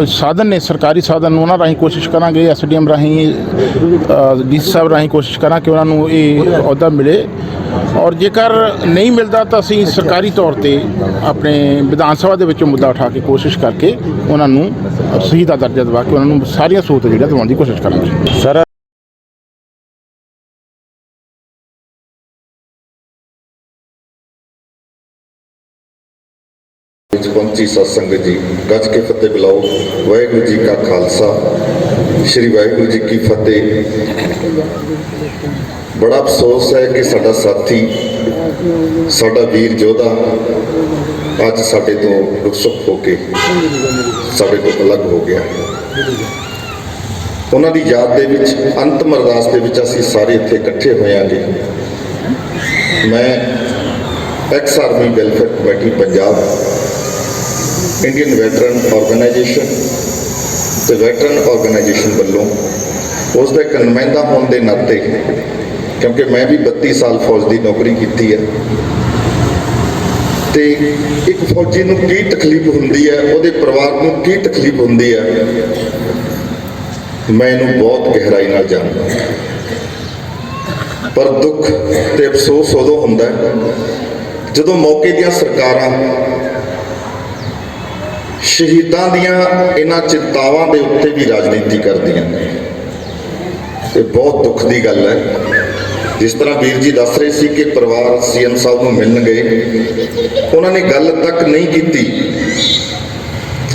ਸਾਧਨ ਨੇ, ਸਰਕਾਰੀ ਸਾਧਨ, ਉਹਨਾਂ ਰਾਹੀਂ ਕੋਸ਼ਿਸ਼ ਕਰਾਂਗੇ, ਐਸਡੀਐਮ ਰਾਹੀਂ, ਡੀਸੀ ਸਾਹਿਬ ਰਾਹੀਂ ਕੋਸ਼ਿਸ਼ ਕਰਾਂ ਕਿ ਉਹਨਾਂ ਨੂੰ ਇਹ ਅਹੁਦਾ ਮਿਲੇ। ਔਰ ਜੇਕਰ ਨਹੀਂ ਮਿਲਦਾ ਤਾਂ ਅਸੀਂ ਸਰਕਾਰੀ ਤੌਰ ਤੇ ਆਪਣੇ ਵਿਧਾਨ ਸਭਾ ਦੇ ਵਿੱਚੋਂ ਮੁੱਦਾ ਉਠਾ ਕੇ ਕੋਸ਼ਿਸ਼ ਕਰਕੇ ਉਹਨਾਂ ਨੂੰ ਸ਼ਹੀਦ ਦਾ ਦਰਜਾ ਦਿਵਾ ਕੇ ਉਹਨਾਂ ਨੂੰ ਸਾਰੀਆਂ ਸਹੂਲਤਾਂ ਜਿਹੜੀਆਂ ਦਿਵਾਉਣ ਦੀ ਕੋਸ਼ਿਸ਼ ਕਰਾਂਗੇ। ਸਰ ਵਿੱਚ ਪਹੁੰਚੀ ਸਤ ਸੰਗਤ ਜੀ, ਗੱਜ ਕੇ ਫਤਿਹ ਬੁਲਾਓ। ਵਾਹਿਗੁਰੂ ਜੀ ਕਾ ਖਾਲਸਾ, ਸ੍ਰੀ ਵਾਹਿਗੁਰੂ ਜੀ ਕੀ ਫਤਿਹ। ਬੜਾ ਅਫਸੋਸ ਹੈ ਕਿ ਸਾਡਾ ਸਾਥੀ, ਸਾਡਾ ਵੀਰ ਯੋਧਾ ਅੱਜ ਸਾਡੇ ਤੋਂ ਰੁਖਸਤ ਹੋ ਕੇ ਸਾਡੇ ਤੋਂ ਅਲੱਗ ਹੋ ਗਿਆ। ਉਹਨਾਂ ਦੀ ਯਾਦ ਦੇ ਵਿੱਚ ਅੰਤਮ ਅਰਦਾਸ ਦੇ ਵਿੱਚ ਅਸੀਂ ਸਾਰੇ ਇੱਥੇ ਇਕੱਠੇ ਹੋਇਆਂਗੇ। ਮੈਂ ex army welfare committee Punjab, Indian veteran organisation ਤੇ ਵੈਟਰਨ ਆਰਗੇਨਾਈਜੇਸ਼ਨ ਵੱਲੋਂ ਉਸ ਦਾ ਇੱਕ ਨੁਮਾਇੰਦਾ ਹੋਣ ਦੇ ਨਾਤੇ, ਕਿਉਂਕਿ ਮੈਂ ਵੀ 32 ਸਾਲ ਫੌਜ ਦੀ ਨੌਕਰੀ ਕੀਤੀ ਹੈ, ਤੇ ਇੱਕ ਫੌਜੀ ਨੂੰ ਕੀ ਤਕਲੀਫ ਹੁੰਦੀ ਹੈ, ਉਹਦੇ ਪਰਿਵਾਰ ਨੂੰ ਕੀ ਤਕਲੀਫ ਹੁੰਦੀ ਹੈ, ਮੈਂ ਇਹਨੂੰ ਬਹੁਤ ਗਹਿਰਾਈ ਨਾਲ ਜਾਣਦਾ। ਪਰ ਦੁੱਖ ਤੇ ਅਫਸੋਸ ਉਦੋਂ ਹੁੰਦਾ ਹੈ ਜਦੋਂ ਮੌਕੇ ਦੀਆਂ ਸਰਕਾਰਾਂ ਸ਼ਹੀਦਾਂ ਦੀਆਂ ਇਹਨਾਂ ਚਿੰਤਾਵਾਂ ਦੇ ਉੱਤੇ ਵੀ ਰਾਜਨੀਤੀ ਕਰਦੀਆਂ ਨੇ। ਇਹ ਬਹੁਤ ਦੁੱਖ ਦੀ ਗੱਲ ਹੈ। ਜਿਸ ਤਰ੍ਹਾਂ ਵੀਰ ਜੀ ਦੱਸ ਰਹੇ ਸੀ ਕਿ ਪਰਿਵਾਰ ਸੀਐਮ ਸਾਹਿਬ ਨੂੰ ਮਿਲਣ ਗਏ, ਉਹਨਾਂ ਨੇ ਗੱਲ ਤੱਕ ਨਹੀਂ ਕੀਤੀ।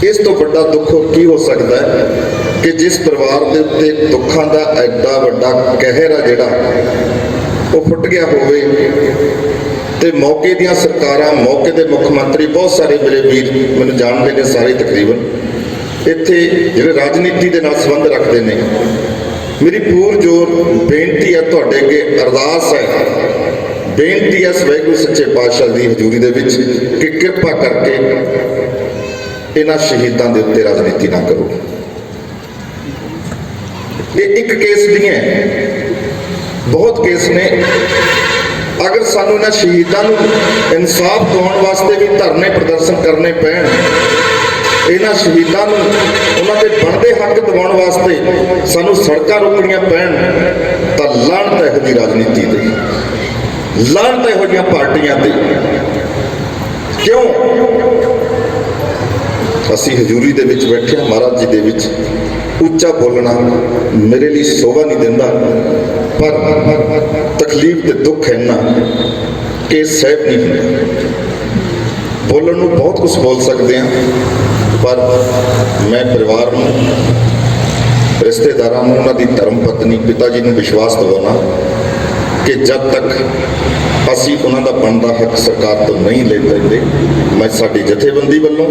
ਇਸ ਤੋਂ ਵੱਡਾ ਦੁੱਖ ਹੋਰ ਕੀ ਹੋ ਸਕਦਾ ਹੈ ਕਿ ਜਿਸ ਪਰਿਵਾਰ ਦੇ ਉੱਤੇ ਦੁੱਖਾਂ ਦਾ ਐਡਾ ਵੱਡਾ ਕਹਿਰ ਆ ਜਿਹੜਾ ਉਹ ਫੁੱਟ ਗਿਆ ਹੋਵੇ, ਤੇ ਮੌਕੇ ਦੀਆਂ ਸਰਕਾਰਾਂ, ਮੌਕੇ ਦੇ ਮੁੱਖ ਮੰਤਰੀ, ਬਹੁਤ ਸਾਰੇ ਮੇਰੇ ਵੀਰ ਮੈਨੂੰ ਜਾਣਦੇ ਨੇ ਸਾਰੇ ਤਕਰੀਬਨ, ਇੱਥੇ ਜਿਹੜੇ ਰਾਜਨੀਤੀ ਦੇ ਨਾਲ ਸੰਬੰਧ ਰੱਖਦੇ ਨੇ। ਮੇਰੀ ਪੂਰਜ਼ੋਰ ਬੇਨਤੀ ਹੈ ਤੁਹਾਡੇ ਅੱਗੇ, ਅਰਦਾਸ ਹੈ, ਬੇਨਤੀ ਹੈ ਵਾਹਿਗੁਰੂ ਸੱਚੇ ਪਾਤਸ਼ਾਹ ਦੀ ਹਜ਼ੂਰੀ ਦੇ ਵਿੱਚ ਕਿ ਕਿਰਪਾ ਕਰਕੇ ਇਹਨਾਂ ਸ਼ਹੀਦਾਂ ਦੇ ਉੱਤੇ ਰਾਜਨੀਤੀ ਨਾ ਕਰੋ। ਇਹ ਇੱਕ ਕੇਸ ਨਹੀਂ ਹੈ, ਬਹੁਤ ਕੇਸ ਨੇ। ਅਗਰ ਸਾਨੂੰ ਇਹਨਾਂ ਸ਼ਹੀਦਾਂ ਨੂੰ ਇਨਸਾਫ ਦਿਵਾਉਣ ਵਾਸਤੇ ਵੀ ਧਰਨੇ ਪ੍ਰਦਰਸ਼ਨ ਕਰਨੇ ਪੈਣ, ਇਹਨਾਂ ਸ਼ਹੀਦਾਂ ਨੂੰ ਉਹਨਾਂ ਦੇ ਬਣਦੇ ਹੱਕ ਦਿਵਾਉਣ ਵਾਸਤੇ ਸਾਨੂੰ ਸੜਕਾਂ ਰੋਕਣੀਆਂ ਪੈਣ, ਤਾਂ ਲਾਹਨਤ ਇਹੋ ਜਿਹੀ ਰਾਜਨੀਤੀ ਤੇ, ਲਾਹਨਤ ਇਹੋ ਜਿਹੀਆਂ ਪਾਰਟੀਆਂ ਤੇ। ਕਿਉਂ? ਅਸੀਂ ਹਜ਼ੂਰੀ ਦੇ ਵਿੱਚ ਬੈਠੇ ਹਾਂ, ਮਹਾਰਾਜ ਜੀ ਦੇ ਵਿੱਚ ਉੱਚਾ ਬੋਲਣਾ ਮੇਰੇ ਲਈ ਸ਼ੋਭਾ ਨਹੀਂ ਦਿੰਦਾ, ਪਰ ਤਕਲੀਫ ਤੇ ਦੁੱਖ ਇੰਨਾ ਕਿ ਸਹਿਬ ਨਹੀਂ ਹੁੰਦਾ। ਬੋਲਣ ਨੂੰ ਬਹੁਤ ਕੁਝ ਬੋਲ ਸਕਦੇ ਹਾਂ, ਪਰ ਮੈਂ ਪਰਿਵਾਰ ਨੂੰ, ਰਿਸ਼ਤੇਦਾਰਾਂ ਨੂੰ, ਉਹਨਾਂ ਦੀ ਧਰਮ ਪਤਨੀ, ਪਿਤਾ ਜੀ ਨੂੰ ਵਿਸ਼ਵਾਸ ਦਿਵਾਉਣਾ ਕਿ ਜਦ ਤੱਕ ਅਸੀਂ ਉਹਨਾਂ ਦਾ ਬਣਦਾ ਹੱਕ ਸਰਕਾਰ ਤੋਂ ਨਹੀਂ ਲੈ ਲੈਂਦੇ, ਮੈਂ ਸਾਡੀ ਜਥੇਬੰਦੀ ਵੱਲੋਂ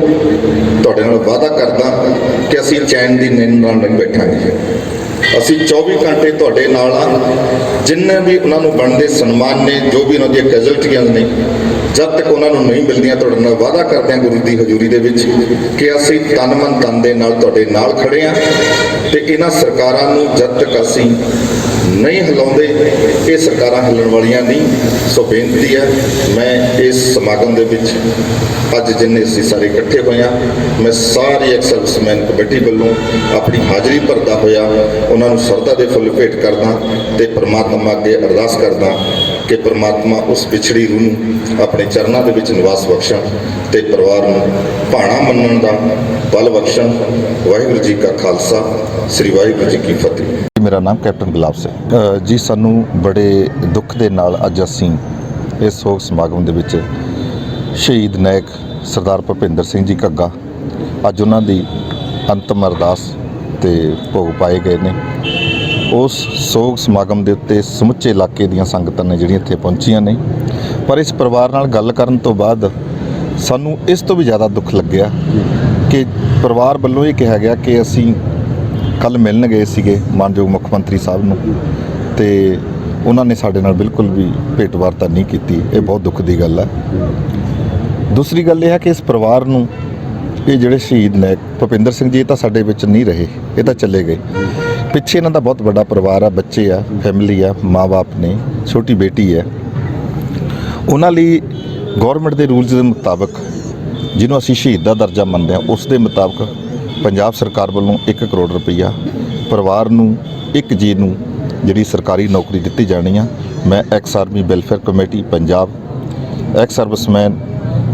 ਤੁਹਾਡੇ ਨਾਲ ਵਾਅਦਾ ਕਰਦਾ ਕਿ ਅਸੀਂ ਚੈਨ ਦੀ ਨੀਂਦ ਨਾਲ ਨਹੀਂ ਬੈਠਾਂਗੇ। ਅਸੀਂ 24 ਘੰਟੇ ਤੁਹਾਡੇ ਨਾਲ ਆ। ਜਿੰਨੇ ਵੀ ਉਹਨਾਂ ਨੂੰ ਬਣਦੇ ਸਨਮਾਨ ਨੇ, ਜੋ ਵੀ ਉਹਨਾਂ ਦੀਆਂ ਕੈਜੁਅਲਟੀਆਂ ਨੇ, ਜਦ ਤੱਕ ਉਹਨਾਂ ਨੂੰ ਨਹੀਂ ਮਿਲਦੀਆਂ, ਤੁਹਾਡੇ ਨਾਲ ਵਾਅਦਾ ਕਰਦੇ ਹਾਂ ਗੁਰੂ ਦੀ ਹਜ਼ੂਰੀ ਦੇ ਵਿੱਚ ਕਿ ਅਸੀਂ ਤਨ ਮਨ ਧਨ ਦੇ ਨਾਲ ਤੁਹਾਡੇ ਨਾਲ ਖੜੇ ਹਾਂ। ਤੇ ਇਹਨਾਂ ਸਰਕਾਰਾਂ ਨੂੰ ਜਦ ਤੱਕ ਅਸੀਂ ਨਹੀਂ ਹਿਲਾਉਂਦੇ, ਇਹ ਸਰਕਾਰਾਂ ਹਿੱਲਣ ਵਾਲੀਆਂ ਨਹੀਂ। ਸੋ ਬੇਨਤੀ ਹੈ, ਮੈਂ ਇਸ ਸਮਾਗਮ ਦੇ ਵਿੱਚ ਅੱਜ ਜਿੰਨੇ ਅਸੀਂ ਸਾਰੇ ਇਕੱਠੇ ਹੋਏ ਹਾਂ, ਮੈਂ ਸਾਰੇ ਐਕਸ ਸਰਵਿਸਮੈਨ ਕਮੇਟੀ ਵੱਲੋਂ ਆਪਣੀ ਹਾਜ਼ਰੀ ਭਰਦਾ ਹੋਇਆ ਉਹਨਾਂ ਨੂੰ ਸ਼ਰਧਾ ਦੇ ਫੁੱਲ ਭੇਟ ਕਰਦਾ ਤੇ ਪ੍ਰਮਾਤਮਾ ਅੱਗੇ ਅਰਦਾਸ ਕਰਦਾ ਕਿ ਪ੍ਰਮਾਤਮਾ ਉਸ ਵਿਛੜੀ ਰੂਹ ਨੂੰ ਆਪਣੇ ਚਰਨਾਂ ਦੇ ਵਿੱਚ ਨਿਵਾਸ ਬਖਸ਼ਣ ਤੇ ਪਰਿਵਾਰ ਨੂੰ ਭਾਣਾ ਮੰਨਣ ਦਾ ਬਲ ਬਖਸ਼ਣ। ਵਾਹਿਗੁਰੂ ਜੀ ਕਾ ਖਾਲਸਾ, ਸ੍ਰੀ ਵਾਹਿਗੁਰੂ ਜੀ ਕੀ ਫਤਿਹ। ਮੇਰਾ ਨਾਮ ਕੈਪਟਨ ਗੁਲਾਬ ਸਿੰਘ ਜੀ। ਸਾਨੂੰ ਬੜੇ ਦੁੱਖ ਦੇ ਨਾਲ ਅੱਜ ਅਸੀਂ ਇਸ ਸੋਗ ਸਮਾਗਮ ਦੇ ਵਿੱਚ ਸ਼ਹੀਦ ਨਾਇਕ ਸਰਦਾਰ ਭੁਪਿੰਦਰ ਸਿੰਘ ਜੀ ਘੱਗਾ, ਅੱਜ ਉਹਨਾਂ ਦੀ ਅੰਤਮ ਅਰਦਾਸ ਤੇ ਭੋਗ ਪਾਏ ਗਏ ਨੇ। ਉਸ ਸੋਗ ਸਮਾਗਮ ਦੇ ਉੱਤੇ ਸਮੁੱਚੇ ਇਲਾਕੇ ਦੀਆਂ ਸੰਗਤਾਂ ਨੇ ਜਿਹੜੀਆਂ ਇੱਥੇ ਪਹੁੰਚੀਆਂ ਨੇ। ਪਰ ਇਸ ਪਰਿਵਾਰ ਨਾਲ ਗੱਲ ਕਰਨ ਤੋਂ ਬਾਅਦ ਸਾਨੂੰ ਇਸ ਤੋਂ ਵੀ ਜ਼ਿਆਦਾ ਦੁੱਖ ਲੱਗਿਆ ਕਿ ਪਰਿਵਾਰ ਵੱਲੋਂ ਇਹ ਕਿਹਾ ਗਿਆ ਕਿ ਅਸੀਂ ਕੱਲ ਮਿਲਣ ਗਏ ਸੀਗੇ ਮਾਨਯੋਗ ਮੁੱਖ ਮੰਤਰੀ ਸਾਹਿਬ ਨੂੰ ਤੇ ਉਹਨਾਂ ਨੇ ਸਾਡੇ ਨਾਲ ਬਿਲਕੁਲ ਵੀ ਭੇਟ ਵਾਰਤਾ ਨਹੀਂ ਕੀਤੀ। ਇਹ ਬਹੁਤ ਦੁੱਖ ਦੀ ਗੱਲ ਹੈ। ਦੂਸਰੀ ਗੱਲ ਇਹ ਹੈ ਕਿ ਇਸ ਪਰਿਵਾਰ ਨੂੰ ਇਹ ਜਿਹੜੇ ਸ਼ਹੀਦ ਨੇ ਭੁਪਿੰਦਰ ਸਿੰਘ ਜੀ, ਇਹ ਤਾਂ ਸਾਡੇ ਵਿੱਚ ਨਹੀਂ ਰਹੇ, ਇਹ ਤਾਂ ਚਲੇ ਗਏ। ਪਿੱਛੇ ਇਹਨਾਂ ਦਾ ਬਹੁਤ ਵੱਡਾ ਪਰਿਵਾਰ ਆ, ਬੱਚੇ ਆ, ਫੈਮਿਲੀ ਆ, ਮਾਂ-ਬਾਪ ਨੇ, ਛੋਟੀ ਬੇਟੀ ਹੈ। ਉਹਨਾਂ ਲਈ ਗੌਰਮੈਂਟ ਦੇ ਰੂਲਸ ਦੇ ਮੁਤਾਬਕ, ਜਿਹਨੂੰ ਅਸੀਂ ਸ਼ਹੀਦ ਦਾ ਦਰਜਾ ਮੰਨਦੇ ਹਾਂ, ਉਸ ਦੇ ਮੁਤਾਬਕ ਪੰਜਾਬ ਸਰਕਾਰ ਵੱਲੋਂ 1 ਕਰੋੜ ਰੁਪਈਆ ਪਰਿਵਾਰ ਨੂੰ, ਇੱਕ ਜੀ ਨੂੰ ਜਿਹੜੀ ਸਰਕਾਰੀ ਨੌਕਰੀ ਦਿੱਤੀ ਜਾਣੀ ਆ। ਮੈਂ ex army welfare committee Punjab, ex serviceman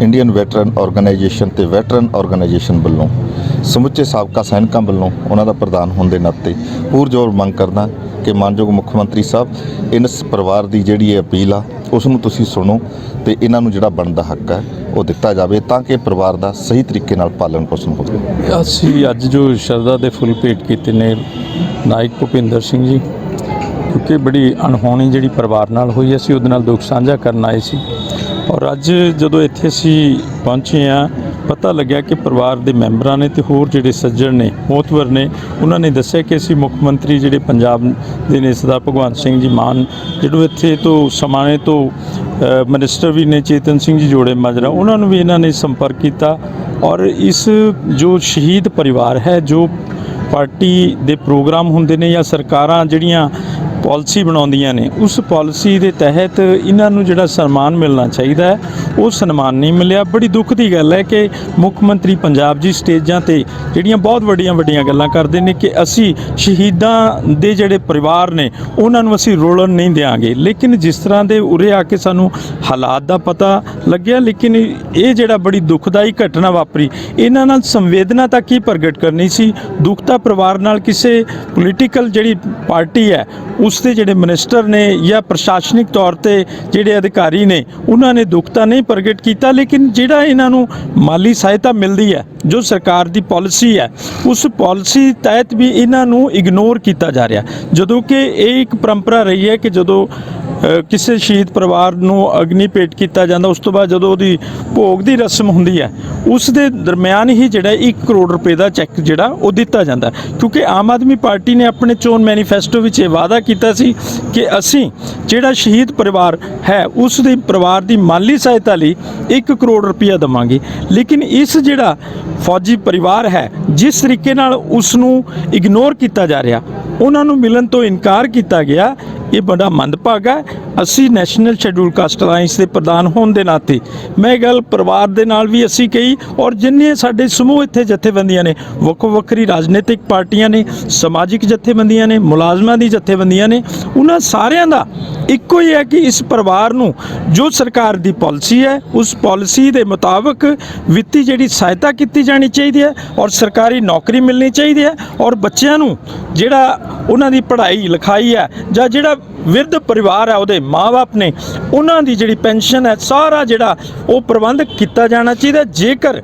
Indian veteran organisation ਤੇ ਵੈਟਰਨ ਆਰਗੇਨਾਈਜੇਸ਼ਨ ਵੱਲੋਂ ਸਮੁੱਚੇ ਸਾਬਕਾ ਸੈਨਿਕਾਂ ਵੱਲੋਂ ਉਹਨਾਂ ਦਾ ਪ੍ਰਧਾਨ ਹੋਣ ਦੇ ਨਾਤੇ ਪੁਰਜੋਰ ਮੰਗ ਕਰਦਾ ਕਿ ਮਾਨਯੋਗ ਮੁੱਖ ਮੰਤਰੀ ਸਾਹਿਬ ਇਸ ਪਰਿਵਾਰ ਦੀ ਜਿਹੜੀ ਇਹ ਅਪੀਲ ਆ ਉਸ ਨੂੰ ਤੁਸੀਂ ਸੁਣੋ ਤੇ ਇਹਨਾਂ ਨੂੰ ਜਿਹੜਾ ਬਣਦਾ ਹੱਕ ਹੈ ਉਹ ਦਿੱਤਾ ਜਾਵੇ ਤਾਂ ਕਿ ਪਰਿਵਾਰ ਦਾ ਸਹੀ ਤਰੀਕੇ ਨਾਲ ਪਾਲਣ ਪੋਸ਼ਣ ਹੋਵੇ। ਅਸੀਂ ਅੱਜ ਜੋ ਸ਼ਰਧਾ ਦੇ ਫੁੱਲ ਭੇਟ ਕੀਤੇ ਨੇ ਨਾਇਕ ਭੁਪਿੰਦਰ ਸਿੰਘ ਜੀ, ਕਿਉਂਕਿ ਬੜੀ ਅਣਹੋਣੀ ਜਿਹੜੀ ਪਰਿਵਾਰ ਨਾਲ ਹੋਈ, ਅਸੀਂ ਉਹਦੇ ਨਾਲ ਦੁੱਖ ਸਾਂਝਾ ਕਰਨ ਆਏ ਸੀ। ਔਰ ਅੱਜ ਜਦੋਂ ਇੱਥੇ ਅਸੀਂ ਪਹੁੰਚੇ ਹਾਂ, ਪਤਾ ਲੱਗਿਆ ਕਿ ਪਰਿਵਾਰ ਦੇ ਮੈਂਬਰਾਂ ਨੇ ਤੇ ਹੋਰ ਜਿਹੜੇ ਸੱਜਣ ਨੇ, ਮੋਹਤਵਰ ਨੇ, ਉਹਨਾਂ ਨੇ ਦੱਸਿਆ ਕਿ ਅਸੀਂ ਮੁੱਖ ਮੰਤਰੀ ਜਿਹੜੇ ਪੰਜਾਬ ਦੇ ਨੇ ਸਰਦਾਰ ਭਗਵੰਤ ਸਿੰਘ ਜੀ ਮਾਨ, ਜਿਹੜੇ ਇੱਥੇ ਤੋਂ ਸਮਾਣੇ ਤੋਂ ਮਿਨਿਸਟਰ ਵੀ ਨੇ ਚੇਤਨ ਸਿੰਘ ਜੀ ਜੋੜੇ ਮਾਜਰਾ, ਉਹਨਾਂ ਨੂੰ ਵੀ ਇਹਨਾਂ ਨੇ ਸੰਪਰਕ ਕੀਤਾ। ਔਰ ਇਸ ਜੋ ਸ਼ਹੀਦ ਪਰਿਵਾਰ ਹੈ, ਜੋ ਪਾਰਟੀ ਦੇ ਪ੍ਰੋਗਰਾਮ ਹੁੰਦੇ ਨੇ ਜਾਂ ਸਰਕਾਰਾਂ ਜਿਹੜੀਆਂ ਪਾਲਿਸੀ ਬਣਾਉਂਦੀਆਂ ਨੇ, ਉਸ ਪਾਲਿਸੀ ਦੇ ਤਹਿਤ ਇਹਨਾਂ ਨੂੰ ਜਿਹੜਾ ਸਨਮਾਨ ਮਿਲਣਾ ਚਾਹੀਦਾ ਹੈ, ਉਹ ਸਨਮਾਨ ਨਹੀਂ ਮਿਲਿਆ। ਬੜੀ ਦੁੱਖ ਦੀ ਗੱਲ ਹੈ ਕਿ ਮੁੱਖ ਮੰਤਰੀ ਪੰਜਾਬ ਜੀ ਸਟੇਜਾਂ ਤੇ ਜਿਹੜੀਆਂ ਬਹੁਤ ਵੱਡੀਆਂ ਗੱਲਾਂ ਕਰਦੇ ਨੇ ਕਿ ਅਸੀਂ ਸ਼ਹੀਦਾਂ ਦੇ ਜਿਹੜੇ ਪਰਿਵਾਰ ਨੇ ਉਹਨਾਂ ਨੂੰ ਅਸੀਂ ਰੋਲਣ ਨਹੀਂ ਦਿਆਂਗੇ, ਲੇਕਿਨ ਜਿਸ ਤਰ੍ਹਾਂ ਦੇ ਉਰੇ ਆ ਕੇ ਸਾਨੂੰ ਹਾਲਾਤ ਦਾ ਪਤਾ ਲੱਗਿਆ, ਲੇਕਿਨ ਇਹ ਜਿਹੜਾ ਬੜੀ ਦੁਖਦਾਈ ਘਟਨਾ ਵਾਪਰੀ, ਇਹਨਾਂ ਨਾਲ ਸੰਵੇਦਨਾ ਤਾਂ ਕੀ ਪ੍ਰਗਟ ਕਰਨੀ ਸੀ। ਦੁੱਖ ਤਾਂ ਪਰਿਵਾਰ ਨਾਲ ਕਿਸੇ ਪੋਲੀਟੀਕਲ ਜਿਹੜੀ ਪਾਰਟੀ ਹੈ ਉਸ ਦੇ ਜਿਹੜੇ ਮਿਨਿਸਟਰ ਨੇ ਜਾਂ ਪ੍ਰਸ਼ਾਸਨਿਕ ਤੌਰ ਤੇ ਜਿਹੜੇ ਅਧਿਕਾਰੀ ਨੇ ਉਹਨਾਂ ਨੇ ਦੁੱਖ ਤਾਂ ਨਹੀਂ ਪ੍ਰਗਟ ਕੀਤਾ, ਲੇਕਿਨ ਜਿਹੜਾ ਇਹਨਾਂ ਨੂੰ ਮਾਲੀ ਸਹਾਇਤਾ ਮਿਲਦੀ ਹੈ, ਜੋ ਸਰਕਾਰ ਦੀ ਪਾਲਿਸੀ ਹੈ, ਉਸ ਪਾਲਿਸੀ ਤਹਿਤ ਵੀ ਇਹਨਾਂ ਨੂੰ ਇਗਨੋਰ ਕੀਤਾ ਜਾ ਰਿਹਾ। ਜਦੋਂ ਕਿ ਇਹ ਇੱਕ ਪਰੰਪਰਾ ਰਹੀ ਹੈ ਕਿ ਜਦੋਂ ਕਿਸੇ ਸ਼ਹੀਦ ਪਰਿਵਾਰ ਨੂੰ ਅਗਨੀ ਭੇਟ ਕੀਤਾ ਜਾਂਦਾ, ਉਸ ਤੋਂ ਬਾਅਦ ਜਦੋਂ ਉਹਦੀ ਭੋਗ ਦੀ ਰਸਮ ਹੁੰਦੀ ਹੈ, ਉਸ ਦੇ ਦਰਮਿਆਨ ਹੀ ਜਿਹੜਾ 1 ਕਰੋੜ ਰੁਪਏ ਦਾ ਚੈੱਕ ਜਿਹੜਾ ਉਹ ਦਿੱਤਾ ਜਾਂਦਾ। ਕਿਉਂਕਿ ਆਮ ਆਦਮੀ ਪਾਰਟੀ ਨੇ ਆਪਣੇ ਚੋਣ ਮੈਨੀਫੈਸਟੋ ਵਿੱਚ ਇਹ ਵਾਅਦਾ ਕੀਤਾ ਸੀ ਕਿ ਅਸੀਂ ਜਿਹੜਾ ਸ਼ਹੀਦ ਪਰਿਵਾਰ ਹੈ ਉਸ ਦੇ ਪਰਿਵਾਰ ਦੀ ਮਾਲੀ ਸਹਾਇਤਾ ਲਈ 1 ਕਰੋੜ ਰੁਪਇਆ ਦੇਵਾਂਗੇ, ਲੇਕਿਨ ਇਸ ਜਿਹੜਾ ਫੌਜੀ ਪਰਿਵਾਰ ਹੈ, ਜਿਸ ਤਰੀਕੇ ਨਾਲ ਉਸ ਨੂੰ ਇਗਨੋਰ ਕੀਤਾ ਜਾ ਰਿਹਾ, ਉਹਨਾਂ ਨੂੰ ਮਿਲਣ ਤੋਂ ਇਨਕਾਰ ਕੀਤਾ ਗਿਆ, ਇਹ ਬੜਾ ਮੰਦਭਾਗਾ ਹੈ। ਅਸੀਂ ਨੈਸ਼ਨਲ ਸ਼ੈਡਿਊਲ ਕਾਸਟ ਅਲਾਈਅੰਸ ਦੇ ਪ੍ਰਧਾਨ ਹੋਣ ਦੇ ਨਾਤੇ ਮੈਂ ਇਹ ਗੱਲ ਪਰਿਵਾਰ ਦੇ ਨਾਲ ਵੀ ਅਸੀਂ ਕਹੀ, ਔਰ ਜਿੰਨੇ ਸਾਡੇ ਸਮੂਹ ਇੱਥੇ ਜਥੇਬੰਦੀਆਂ ਨੇ, ਵੱਖੋ ਵੱਖਰੀ ਰਾਜਨੀਤਿਕ ਪਾਰਟੀਆਂ ਨੇ, ਸਮਾਜਿਕ ਜਥੇਬੰਦੀਆਂ ਨੇ, ਮੁਲਾਜ਼ਮਾਂ ਦੀ ਜਥੇਬੰਦੀਆਂ ਨੇ, ਉਹਨਾਂ ਸਾਰਿਆਂ ਦਾ ਇੱਕੋ ਹੀ ਹੈ ਕਿ ਇਸ ਪਰਿਵਾਰ ਨੂੰ ਜੋ ਸਰਕਾਰ ਦੀ ਪਾਲਿਸੀ ਹੈ ਉਸ ਪਾਲਿਸੀ ਦੇ ਮੁਤਾਬਕ ਵਿੱਤੀ ਜਿਹੜੀ ਸਹਾਇਤਾ ਕੀਤੀ ਜਾਣੀ ਚਾਹੀਦੀ ਹੈ, ਔਰ ਸਰਕਾਰੀ ਨੌਕਰੀ ਮਿਲਣੀ ਚਾਹੀਦੀ ਹੈ, ਔਰ ਬੱਚਿਆਂ ਨੂੰ ਜਿਹੜਾ ਉਹਨਾਂ ਦੀ ਪੜ੍ਹਾਈ ਲਿਖਾਈ ਹੈ ਜਾਂ ਜਿਹੜਾ ਵਿਰਧ ਪਰਿਵਾਰ ਹੈ ਉਹਦੇ ਮਾਂ-ਬਾਪ ਨੇ, ਉਹਨਾਂ ਦੀ ਜਿਹੜੀ ਪੈਨਸ਼ਨ ਹੈ, ਸਾਰਾ ਜਿਹੜਾ ਉਹ ਪ੍ਰਬੰਧ ਕੀਤਾ ਜਾਣਾ ਚਾਹੀਦਾ। ਜੇਕਰ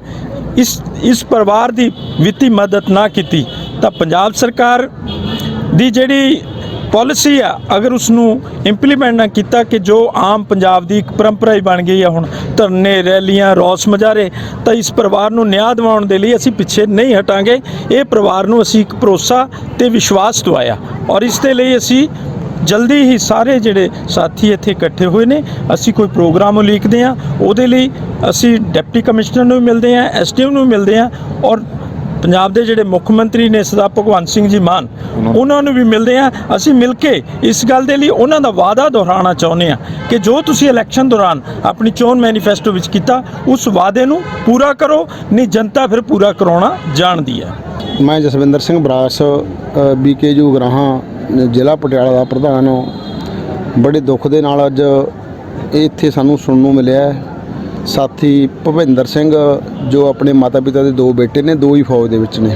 ਇਸ ਪਰਿਵਾਰ ਦੀ ਵਿੱਤੀ ਮਦਦ ਨਾ ਕੀਤੀ ਤਾਂ ਪੰਜਾਬ ਸਰਕਾਰ ਦੀ ਜਿਹੜੀ ਪਾਲਿਸੀ ਆ, ਅਗਰ ਉਸ ਨੂੰ ਇੰਪਲੀਮੈਂਟ ਨਾ ਕੀਤਾ ਕਿ ਜੋ ਆਮ ਪੰਜਾਬ ਦੀ ਇੱਕ ਪਰੰਪਰਾ ਹੀ ਬਣ ਗਈ ਹੈ ਹੁਣ, ਧਰਨੇ, ਰੈਲੀਆਂ, ਰੋਸ ਮੁਜ਼ਾਹਰੇ, ਤਾਂ ਇਸ ਪਰਿਵਾਰ ਨੂੰ ਨਿਆਂ ਦਿਵਾਉਣ ਦੇ ਲਈ ਅਸੀਂ ਪਿੱਛੇ ਨਹੀਂ ਹਟਾਂਗੇ। ਇਹ ਪਰਿਵਾਰ ਨੂੰ ਅਸੀਂ ਇੱਕ ਭਰੋਸਾ ਤੇ ਵਿਸ਼ਵਾਸ ਦਵਾਇਆ, ਔਰ ਇਸ ਦੇ ਲਈ ਅਸੀਂ ਜਲਦੀ ਹੀ ਸਾਰੇ ਜਿਹੜੇ ਸਾਥੀ ਇੱਥੇ ਇਕੱਠੇ ਹੋਏ ਨੇ, ਅਸੀਂ ਕੋਈ ਪ੍ਰੋਗਰਾਮ ਉਲੀਕਦੇ ਹਾਂ, ਉਹਦੇ ਲਈ ਅਸੀਂ ਡਿਪਟੀ ਕਮਿਸ਼ਨਰ ਨੂੰ ਵੀ ਮਿਲਦੇ ਹਾਂ, ਐਸਡੀਐਮ ਨੂੰ ਮਿਲਦੇ ਹਾਂ, ਔਰ ਪੰਜਾਬ ਦੇ ਜਿਹੜੇ ਮੁੱਖ ਮੰਤਰੀ ਨੇ ਸਰਦਾਰ ਭਗਵੰਤ ਸਿੰਘ ਜੀ ਮਾਨ, ਉਹਨਾਂ ਨੂੰ ਵੀ ਮਿਲਦੇ ਹਾਂ। ਅਸੀਂ ਮਿਲ ਕੇ ਇਸ ਗੱਲ ਦੇ ਲਈ ਉਹਨਾਂ ਦਾ ਵਾਅਦਾ ਦੁਹਰਾਉਣਾ ਚਾਹੁੰਦੇ ਹਾਂ ਕਿ ਜੋ ਤੁਸੀਂ ਇਲੈਕਸ਼ਨ ਦੌਰਾਨ ਆਪਣੀ ਚੋਣ ਮੈਨੀਫੈਸਟੋ ਵਿੱਚ ਕੀਤਾ, ਉਸ ਵਾਅਦੇ ਨੂੰ ਪੂਰਾ ਕਰੋ, ਨਹੀਂ ਜਨਤਾ ਫਿਰ ਪੂਰਾ ਕਰਾਉਣਾ ਜਾਣਦੀ ਹੈ। ਮੈਂ ਜਸਵਿੰਦਰ ਸਿੰਘ ਬਰਾਸ, BKU ਗਰਾਹਾਂ ਜ਼ਿਲ੍ਹਾ ਪਟਿਆਲਾ ਦਾ ਪ੍ਰਧਾਨ। ਬੜੇ ਦੁੱਖ ਦੇ ਨਾਲ ਅੱਜ ਇੱਥੇ ਸਾਨੂੰ ਸੁਣਨ ਨੂੰ ਮਿਲਿਆ ਸਾਥੀ ਭੁਪਿੰਦਰ ਸਿੰਘ, ਜੋ ਆਪਣੇ ਮਾਤਾ ਪਿਤਾ ਦੇ 2 ਬੇਟੇ ਨੇ, 2 ਹੀ ਫੌਜ ਦੇ ਵਿੱਚ ਨੇ।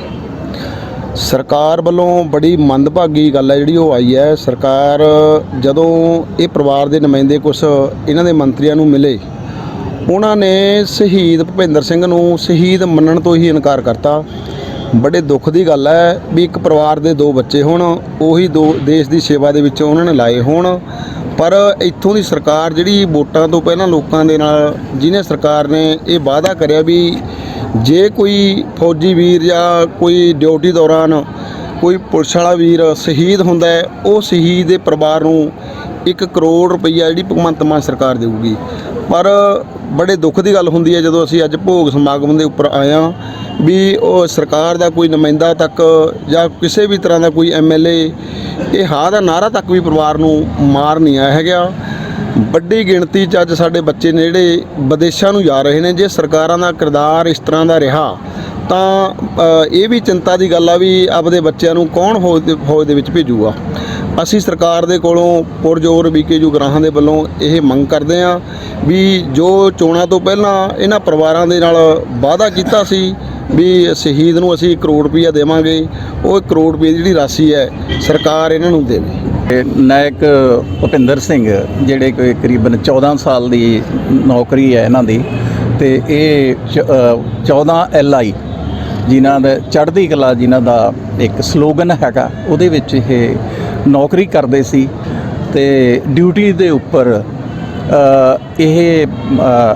ਸਰਕਾਰ ਵੱਲੋਂ ਬੜੀ ਮੰਦਭਾਗੀ ਗੱਲ ਹੈ ਜਿਹੜੀ ਉਹ ਆਈ ਹੈ। ਸਰਕਾਰ ਜਦੋਂ ਇਹ ਪਰਿਵਾਰ ਦੇ ਨੁਮਾਇੰਦੇ ਕੁਛ ਇਹਨਾਂ ਦੇ ਮੰਤਰੀਆਂ ਨੂੰ ਮਿਲੇ, ਉਹਨਾਂ ਨੇ ਸ਼ਹੀਦ ਭੁਪਿੰਦਰ ਸਿੰਘ ਨੂੰ ਸ਼ਹੀਦ ਮੰਨਣ ਤੋਂ ਹੀ ਇਨਕਾਰ ਕਰਤਾ। ਬੜੇ ਦੁੱਖ ਦੀ ਗੱਲ ਹੈ ਵੀ ਇੱਕ ਪਰਿਵਾਰ ਦੇ 2 ਬੱਚੇ ਹੋਣ, ਉਹੀ 2 ਦੇਸ਼ ਦੀ ਸੇਵਾ ਦੇ ਵਿੱਚ ਉਹਨਾਂ ਨੇ ਲਾਏ ਹੋਣ, ਪਰ ਇੱਥੋਂ ਦੀ ਸਰਕਾਰ ਜਿਹੜੀ ਵੋਟਾਂ ਤੋਂ ਪਹਿਲਾਂ ਲੋਕਾਂ ਦੇ ਨਾਲ, ਜਿਹਨੇ ਸਰਕਾਰ ਨੇ ਇਹ ਵਾਅਦਾ ਕਰਿਆ ਵੀ ਜੇ ਕੋਈ ਫੌਜੀ ਵੀਰ ਜਾਂ ਕੋਈ ਡਿਊਟੀ ਦੌਰਾਨ ਕੋਈ ਪੁਲਿਸ ਵਾਲਾ ਵੀਰ ਸ਼ਹੀਦ ਹੁੰਦਾ ਹੈ, ਉਹ ਸ਼ਹੀਦ ਦੇ ਪਰਿਵਾਰ ਨੂੰ 1 ਕਰੋੜ ਰੁਪਈਆ ਜਿਹੜੀ ਭਗਵੰਤ ਮਾਨ ਸਰਕਾਰ ਦੇਊਗੀ। ਪਰ ਬੜੇ ਦੁੱਖ ਦੀ ਗੱਲ ਹੁੰਦੀ ਹੈ ਜਦੋਂ ਅਸੀਂ ਅੱਜ ਭੋਗ ਸਮਾਗਮ ਦੇ ਉੱਪਰ ਆਏ ਹਾਂ ਵੀ ਉਹ ਸਰਕਾਰ ਦਾ ਕੋਈ ਨੁਮਾਇੰਦਾ ਤੱਕ ਜਾਂ ਕਿਸੇ ਵੀ ਤਰ੍ਹਾਂ ਦਾ ਕੋਈ ਐਮਐਲਏ ਇਹ ਹਾਂ ਦਾ ਨਾਅਰਾ ਤੱਕ ਵੀ ਪਰਿਵਾਰ ਨੂੰ ਮਾਰ ਨਹੀਂ ਆਇਆ ਹੈਗਾ। ਵੱਡੀ ਗਿਣਤੀ 'ਚ ਅੱਜ ਸਾਡੇ ਬੱਚੇ ਨੇ ਜਿਹੜੇ ਵਿਦੇਸ਼ਾਂ ਨੂੰ ਜਾ ਰਹੇ ਨੇ। ਜੇ ਸਰਕਾਰਾਂ ਦਾ ਕਿਰਦਾਰ ਇਸ ਤਰ੍ਹਾਂ ਦਾ ਰਿਹਾ ਤਾਂ ਇਹ ਵੀ ਚਿੰਤਾ ਦੀ ਗੱਲ ਆ ਵੀ ਆਪਦੇ ਬੱਚਿਆਂ ਨੂੰ ਕੌਣ ਫੌਜ ਦੇ ਵਿੱਚ ਭੇਜੂਗਾ। ਅਸੀਂ ਸਰਕਾਰ ਦੇ ਕੋਲੋਂ ਪੁਰਜ਼ੋਰ ਵੀਕੇਯੂ ਗਰਾਹਾਂ ਦੇ ਵੱਲੋਂ ਇਹ ਮੰਗ ਕਰਦੇ ਹਾਂ ਵੀ ਜੋ ਚੋਣਾਂ ਤੋਂ ਪਹਿਲਾਂ ਇਹਨਾਂ ਪਰਿਵਾਰਾਂ ਦੇ ਨਾਲ ਵਾਅਦਾ ਕੀਤਾ ਸੀ ਵੀ ਸ਼ਹੀਦ ਨੂੰ ਅਸੀਂ 1 ਕਰੋੜ ਰੁਪਈਆ ਦੇਵਾਂਗੇ, ਉਹ 1 ਕਰੋੜ ਰੁਪਏ ਦੀ ਜਿਹੜੀ ਰਾਸ਼ੀ ਹੈ ਸਰਕਾਰ ਇਹਨਾਂ ਨੂੰ ਦੇਵੇ। ਨਾਇਕ ਭੁਪਿੰਦਰ ਸਿੰਘ ਜਿਹੜੇ ਕੋਈ ਕਰੀਬਨ 14 ਸਾਲ ਦੀ ਨੌਕਰੀ ਹੈ ਇਹਨਾਂ ਦੀ, ਤੇ ਇਹ 14 LI ਜਿਨ੍ਹਾਂ ਦਾ ਚੜ੍ਹਦੀ ਕਲਾ ਜਿਨ੍ਹਾਂ ਦਾ ਇੱਕ ਸਲੋਗਨ ਹੈਗਾ, ਉਹਦੇ ਵਿੱਚ ਇਹ ਨੌਕਰੀ ਕਰਦੇ ਸੀ ਤੇ ਡਿਊਟੀ ਦੇ ਉੱਪਰ ਇਹ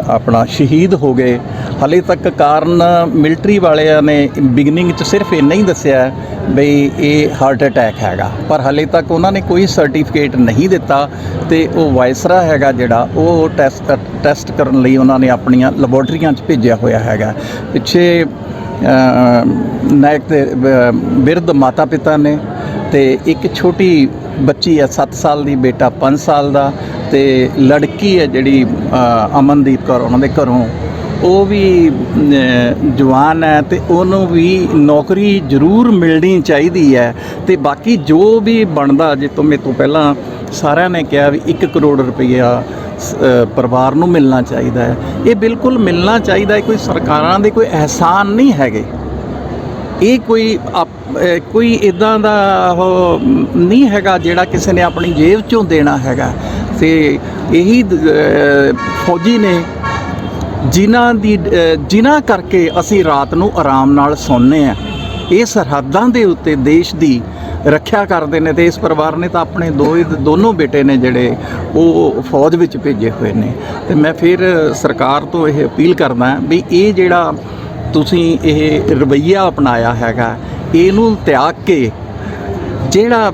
ਆਪਣਾ ਸ਼ਹੀਦ ਹੋ ਗਏ। ਹਾਲੇ ਤੱਕ ਕਾਰਨ ਮਿਲਟਰੀ ਵਾਲਿਆਂ ਨੇ ਬਿਗਨਿੰਗ 'ਚ ਸਿਰਫ ਇੰਨਾ ਹੀ ਦੱਸਿਆ ਬਈ ਇਹ ਹਾਰਟ ਅਟੈਕ ਹੈਗਾ, ਪਰ ਹਾਲੇ ਤੱਕ ਉਹਨਾਂ ਨੇ ਕੋਈ ਸਰਟੀਫਿਕੇਟ ਨਹੀਂ ਦਿੱਤਾ। ਤੇ ਉਹ ਵਾਇਸਰਾ ਹੈਗਾ ਜਿਹੜਾ ਉਹ ਟੈਸਟ ਕਰਨ ਲਈ ਉਹਨਾਂ ਨੇ ਆਪਣੀਆਂ ਲੈਬੋਰਟਰੀਆਂ 'ਚ ਭੇਜਿਆ ਹੋਇਆ ਹੈਗਾ। ਪਿੱਛੇ ਨਾਇਕ ਦੇ ਬਿਰਧ ਮਾਤਾ ਪਿਤਾ ਨੇ ਤੇ ਇੱਕ ਛੋਟੀ ਬੱਚੀ ਹੈ 7 ਸਾਲ ਦੀ, ਬੇਟਾ 5 ਸਾਲ ਦਾ, ਤੇ ਲੜਕੀ ਹੈ ਜਿਹੜੀ ਅਮਨਦੀਪ ਕੌਰ ਉਹਨਾਂ ਦੇ ਘਰੋਂ, ਉਹ ਵੀ ਜਵਾਨ ਹੈ ਤੇ ਉਹਨੂੰ ਵੀ ਨੌਕਰੀ ਜ਼ਰੂਰ ਮਿਲਣੀ ਚਾਹੀਦੀ ਹੈ। ਤੇ ਬਾਕੀ ਜੋ ਵੀ ਬਣਦਾ, ਜੇ ਤੋਂ ਮੇਰੇ ਤੋਂ ਪਹਿਲਾਂ ਸਾਰਿਆਂ ਨੇ ਕਿਹਾ ਵੀ 1 ਕਰੋੜ ਰੁਪਈਆ ਪਰਿਵਾਰ ਨੂੰ ਮਿਲਣਾ ਚਾਹੀਦਾ ਹੈ, ਇਹ ਬਿਲਕੁਲ ਮਿਲਣਾ ਚਾਹੀਦਾ ਹੈ। ਕੋਈ ਸਰਕਾਰਾਂ ਦੇ ਕੋਈ ਅਹਿਸਾਨ ਨਹੀਂ ਹੈਗੇ, ਇਹ ਕੋਈ ਇੱਦਾਂ ਦਾ ਉਹ ਨਹੀਂ ਹੈਗਾ ਜਿਹੜਾ ਕਿਸੇ ਨੇ ਆਪਣੀ ਜੇਬ 'ਚੋਂ ਦੇਣਾ ਹੈਗਾ। ਤੇ ਇਹੀ ਫੌਜੀ ਨੇ ਜਿਨ੍ਹਾਂ ਕਰਕੇ ਅਸੀਂ ਰਾਤ ਨੂੰ ਆਰਾਮ ਨਾਲ ਸੌਂਦੇ ਹਾਂ। ਇਹ ਸਰਹੱਦਾਂ ਦੇ ਉੱਤੇ ਦੇਸ਼ ਦੀ ਰੱਖਿਆ ਕਰਦੇ ਨੇ, ਤੇ ਇਸ ਪਰਿਵਾਰ ਨੇ ਤਾਂ ਆਪਣੇ ਦੋਨੋਂ ਬੇਟੇ ਨੇ ਜਿਹੜੇ ਉਹ ਫੌਜ ਵਿੱਚ ਭੇਜੇ ਹੋਏ ਨੇ। ਤੇ ਮੈਂ ਫਿਰ ਸਰਕਾਰ ਤੋਂ ਇਹ ਅਪੀਲ ਕਰਦਾ ਵੀ ਇਹ ਜਿਹੜਾ ਤੁਸੀਂ ਇਹ ਰਵੱਈਆ ਅਪਣਾਇਆ ਹੈਗਾ, ਇਹਨੂੰ ਤਿਆਗ ਕੇ ਜਿਹੜਾ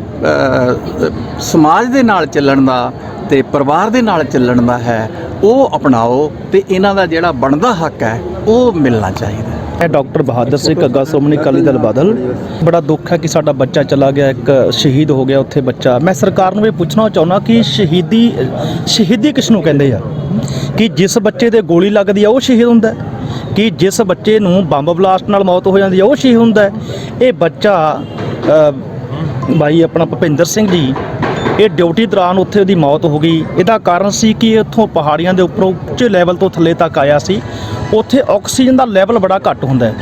ਸਮਾਜ ਦੇ ਨਾਲ ਚੱਲਣ ਦਾ ਤੇ ਪਰਿਵਾਰ ਦੇ ਨਾਲ ਚੱਲਣ ਦਾ ਹੈ ਉਹ ਅਪਣਾਓ, ਤੇ ਇਹਨਾਂ ਦਾ ਜਿਹੜਾ ਬਣਦਾ ਹੱਕ ਹੈ ਉਹ ਮਿਲਣਾ ਚਾਹੀਦਾ। ਮੈਂ ਡਾਕਟਰ ਬਹਾਦਰ ਸਿੰਘ ਘੱਗਾ, ਸ਼੍ਰੋਮਣੀ ਅਕਾਲੀ ਦਲ ਬਾਦਲ। ਬੜਾ ਦੁੱਖ ਹੈ ਕਿ ਸਾਡਾ ਬੱਚਾ ਚਲਾ ਗਿਆ, ਇੱਕ ਸ਼ਹੀਦ ਹੋ ਗਿਆ ਉੱਥੇ ਬੱਚਾ। ਮੈਂ ਸਰਕਾਰ ਨੂੰ ਇਹ ਪੁੱਛਣਾ ਚਾਹੁੰਦਾ ਕਿ ਸ਼ਹੀਦੀ ਕਿਸ ਨੂੰ ਕਹਿੰਦੇ ਆ? ਕਿ ਜਿਸ ਬੱਚੇ ਦੇ ਗੋਲੀ ਲੱਗਦੀ ਆ ਉਹ ਸ਼ਹੀਦ ਹੁੰਦਾ ਹੈ? ਕਿ ਜਿਸ ਬੱਚੇ ਨੂੰ ਬੰਬ ਬਲਾਸਟ ਨਾਲ ਮੌਤ ਹੋ ਜਾਂਦੀ ਆ ਉਹ ਸ਼ਹੀਦ ਹੁੰਦਾ ਹੈ? ਇਹ ਬੱਚਾ ਬਾਈ ਆਪਣਾ ਭੁਪਿੰਦਰ ਸਿੰਘ ਜੀ, ਇਹ ਡਿਊਟੀ ਦੌਰਾਨ ਉੱਥੇ ਉਹਦੀ ਮੌਤ ਹੋ ਗਈ। ਇਹਦਾ ਕਾਰਨ ਸੀ ਕਿ ਇੱਥੋਂ ਪਹਾੜੀਆਂ ਦੇ ਉੱਪਰੋਂ ਉੱਚੇ ਲੈਵਲ ਤੋਂ ਥੱਲੇ ਤੱਕ ਆਇਆ ਸੀ, ਉੱਥੇ ਆਕਸੀਜਨ ਦਾ ਲੈਵਲ ਬੜਾ ਘੱਟ ਹੁੰਦਾ ਹੈ।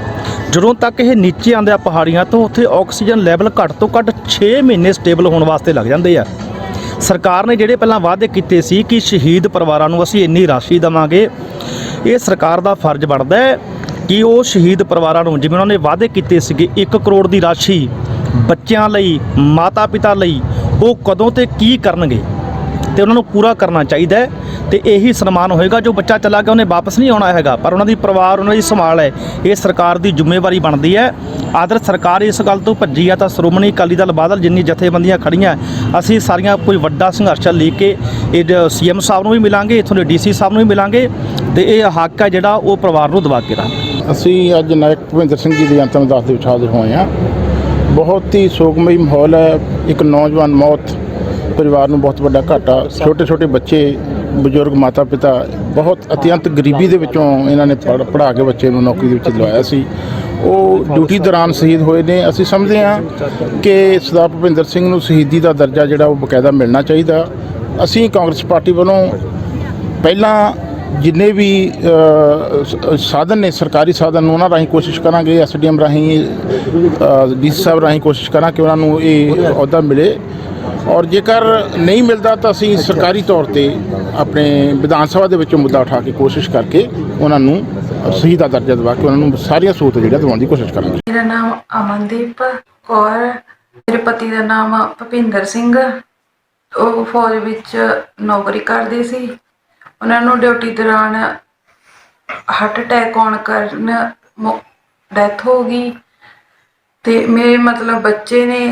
ਜਦੋਂ ਤੱਕ ਇਹ ਨੀਚੇ ਆਉਂਦੇ ਆ ਪਹਾੜੀਆਂ ਤੋਂ, ਉੱਥੇ ਆਕਸੀਜਨ ਲੈਵਲ ਘੱਟ ਤੋਂ ਘੱਟ 6 ਮਹੀਨੇ ਸਟੇਬਲ ਹੋਣ ਵਾਸਤੇ ਲੱਗ ਜਾਂਦੇ ਆ। ਸਰਕਾਰ ਨੇ ਜਿਹੜੇ ਪਹਿਲਾਂ ਵਾਅਦੇ ਕੀਤੇ ਸੀ ਕਿ ਸ਼ਹੀਦ ਪਰਿਵਾਰਾਂ ਨੂੰ ਅਸੀਂ ਇੰਨੀ ਰਾਸ਼ੀ ਦੇਵਾਂਗੇ, ਇਹ ਸਰਕਾਰ ਦਾ ਫਰਜ਼ ਬਣਦਾ ਹੈ ਕਿ ਉਹ ਸ਼ਹੀਦ ਪਰਿਵਾਰਾਂ ਨੂੰ, ਜਿਵੇਂ ਉਹਨਾਂ ਨੇ ਵਾਅਦੇ ਕੀਤੇ ਸੀਗੇ 1 ਕਰੋੜ ਦੀ ਰਾਸ਼ੀ ਬੱਚਿਆਂ ਲਈ, ਮਾਤਾ ਪਿਤਾ ਲਈ, ਉਹ ਕਦੋਂ ਤੇ ਕੀ ਕਰਨਗੇ, ਤੇ ਉਹਨਾਂ ਨੂੰ ਪੂਰਾ ਕਰਨਾ ਚਾਹੀਦਾ ਹੈ। ਤੇ ਇਹੀ ਸਨਮਾਨ ਹੋਏਗਾ। ਜੋ ਬੱਚਾ ਚਲਾ ਗਿਆ ਉਹਨੇ ਵਾਪਸ ਨਹੀਂ ਆਉਣਾ ਹੈਗਾ, ਪਰ ਉਹਨਾਂ ਦੀ ਪਰਿਵਾਰ, ਉਹਨਾਂ ਦੀ ਸੰਭਾਲ ਹੈ, ਇਹ ਸਰਕਾਰ ਦੀ ਜ਼ਿੰਮੇਵਾਰੀ ਬਣਦੀ ਹੈ। ਆਦਰ ਸਰਕਾਰ ਇਸ ਗੱਲ ਤੋਂ ਭੱਜੀ ਆ ਤਾਂ ਸ਼੍ਰੋਮਣੀ ਅਕਾਲੀ ਦਲ ਬਾਦਲ ਜਿੰਨੀ ਜਥੇਬੰਦੀਆਂ ਖੜੀਆਂ, ਅਸੀਂ ਸਾਰੀਆਂ ਕੋਈ ਵੱਡਾ ਸੰਘਰਸ਼ ਲੈ ਕੇ ਇਹ CM ਸਾਹਿਬ ਨੂੰ ਵੀ ਮਿਲਾਂਗੇ, ਇੱਥੋਂ ਦੇ DC ਸਾਹਿਬ ਨੂੰ ਵੀ ਮਿਲਾਂਗੇ, ਤੇ ਇਹ ਹੱਕ ਹੈ ਜਿਹੜਾ ਉਹ ਪਰਿਵਾਰ ਨੂੰ ਦਵਾ ਕੇ ਦਾਂਗੇ। ਅਸੀਂ ਅੱਜ ਨਾਇਕ ਭੁਪਿੰਦਰ ਸਿੰਘ ਜੀ ਦੀ ਅੰਤਿਮ ਅਰਦਾਸ ਦੇ ਵਿੱਚ ਹਾਜ਼ਰ ਹੋਏ ਹਾਂ। ਬਹੁਤ ਹੀ ਸੋਗਮਈ ਮਾਹੌਲ ਹੈ। ਇੱਕ ਨੌਜਵਾਨ ਮੌਤ ਪਰਿਵਾਰ ਨੂੰ ਬਹੁਤ ਵੱਡਾ ਘਾਟਾ, ਛੋਟੇ ਛੋਟੇ ਬੱਚੇ, ਬਜ਼ੁਰਗ ਮਾਤਾ ਪਿਤਾ, ਬਹੁਤ ਅਤਿਅੰਤ ਗਰੀਬੀ ਦੇ ਵਿੱਚੋਂ ਇਹਨਾਂ ਨੇ ਪੜ੍ਹਾ ਕੇ ਬੱਚੇ ਨੂੰ ਨੌਕਰੀ ਦੇ ਵਿੱਚ ਦਿਲਵਾਇਆ ਸੀ। ਉਹ ਡਿਊਟੀ ਦੌਰਾਨ ਸ਼ਹੀਦ ਹੋਏ ਨੇ। ਅਸੀਂ ਸਮਝਦੇ ਹਾਂ ਕਿ ਸਰਦਾਰ ਭੁਪਿੰਦਰ ਸਿੰਘ ਨੂੰ ਸ਼ਹੀਦੀ ਦਾ ਦਰਜਾ ਜਿਹੜਾ ਉਹ ਬਕਾਇਦਾ ਮਿਲਣਾ ਚਾਹੀਦਾ। ਅਸੀਂ ਕਾਂਗਰਸ ਪਾਰਟੀ ਵੱਲੋਂ ਪਹਿਲਾਂ ਜਿੰਨੇ ਵੀ ਸਾਧਨ ਨੇ, ਸਰਕਾਰੀ ਸਾਧਨ, ਉਹਨਾਂ ਰਾਹੀਂ ਕੋਸ਼ਿਸ਼ ਕਰਾਂਗੇ, SDM ਰਾਹੀਂ, DC ਸਾਹਿਬ ਰਾਹੀਂ ਕੋਸ਼ਿਸ਼ ਕਰਾਂ ਕਿ ਉਹਨਾਂ ਨੂੰ ਇਹ ਅਹੁਦਾ ਮਿਲੇ। ਔਰ ਜੇਕਰ ਨਹੀਂ ਮਿਲਦਾ ਤਾਂ ਅਸੀਂ ਸਰਕਾਰੀ ਤੌਰ ਤੇ ਆਪਣੇ ਵਿਧਾਨ ਸਭਾ ਦੇ ਵਿੱਚੋਂ ਮੁੱਦਾ ਉਠਾ ਕੇ ਕੋਸ਼ਿਸ਼ ਕਰਕੇ ਉਹਨਾਂ ਨੂੰ ਸ਼ਹੀਦ ਦਾ ਦਰਜਾ ਦਿਵਾ ਕੇ ਉਹਨਾਂ ਨੂੰ ਸਾਰੀਆਂ ਸਹੂਲਤਾਂ ਜਿਹੜਾ ਦਿਵਾਉਣ ਦੀ ਕੋਸ਼ਿਸ਼ ਕਰਾਂਗੇ। ਮੇਰਾ ਨਾਮ ਅਮਨਦੀਪ ਕੌਰ, ਮੇਰੇ ਪਤੀ ਦਾ ਨਾਮ ਭੁਪਿੰਦਰ ਸਿੰਘ। ਉਹ ਫੌਜ ਵਿੱਚ ਨੌਕਰੀ ਕਰਦੇ ਸੀ। ਉਹਨਾਂ ਨੂੰ ਡਿਊਟੀ ਦੌਰਾਨ ਹਾਰਟ ਅਟੈਕ ਆਉਣ ਕਾਰਨ ਡੈਥ ਹੋ ਗਈ ਤੇ ਮੇਰੇ ਮਤਲਬ ਬੱਚੇ ਨੇ।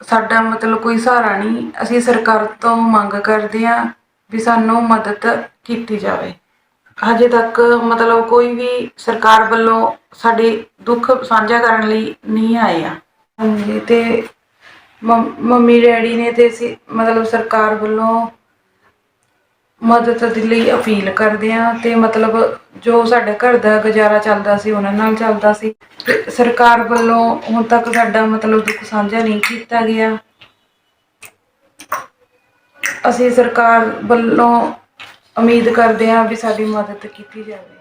ਸਾਡਾ ਮਤਲਬ ਕੋਈ ਸਹਾਰਾ ਨਹੀਂ। ਅਸੀਂ ਸਰਕਾਰ ਤੋਂ ਮੰਗ ਕਰਦੇ ਹਾਂ ਵੀ ਸਾਨੂੰ ਮਦਦ ਕੀਤੀ ਜਾਵੇ। ਹਜੇ ਤੱਕ ਮਤਲਬ ਕੋਈ ਵੀ ਸਰਕਾਰ ਵੱਲੋਂ ਸਾਡੇ ਦੁੱਖ ਸਾਂਝਾ ਕਰਨ ਲਈ ਨਹੀਂ ਆਏ ਆ। ਹਾਂਜੀ, ਤੇ ਮੰਮੀ ਡੈਡੀ ਨੇ ਤੇ ਅਸੀਂ ਮਤਲਬ ਸਰਕਾਰ ਵੱਲੋਂ ਮਦਦ ਦੇ ਲਈ ਅਪੀਲ ਕਰਦੇ ਹਾਂ ਤੇ ਮਤਲਬ ਜੋ ਸਾਡੇ ਘਰ ਦਾ ਗੁਜ਼ਾਰਾ ਚੱਲਦਾ ਸੀ ਉਹਨਾਂ ਨਾਲ ਚੱਲਦਾ ਸੀ। ਤੇ ਸਰਕਾਰ ਵੱਲੋਂ ਹੁਣ ਤੱਕ ਸਾਡਾ ਮਤਲਬ ਦੁੱਖ ਸਾਂਝਾ ਨਹੀਂ ਕੀਤਾ ਗਿਆ। ਅਸੀਂ ਸਰਕਾਰ ਵੱਲੋਂ ਉਮੀਦ ਕਰਦੇ ਹਾਂ ਵੀ ਸਾਡੀ ਮਦਦ ਕੀਤੀ ਜਾਵੇ।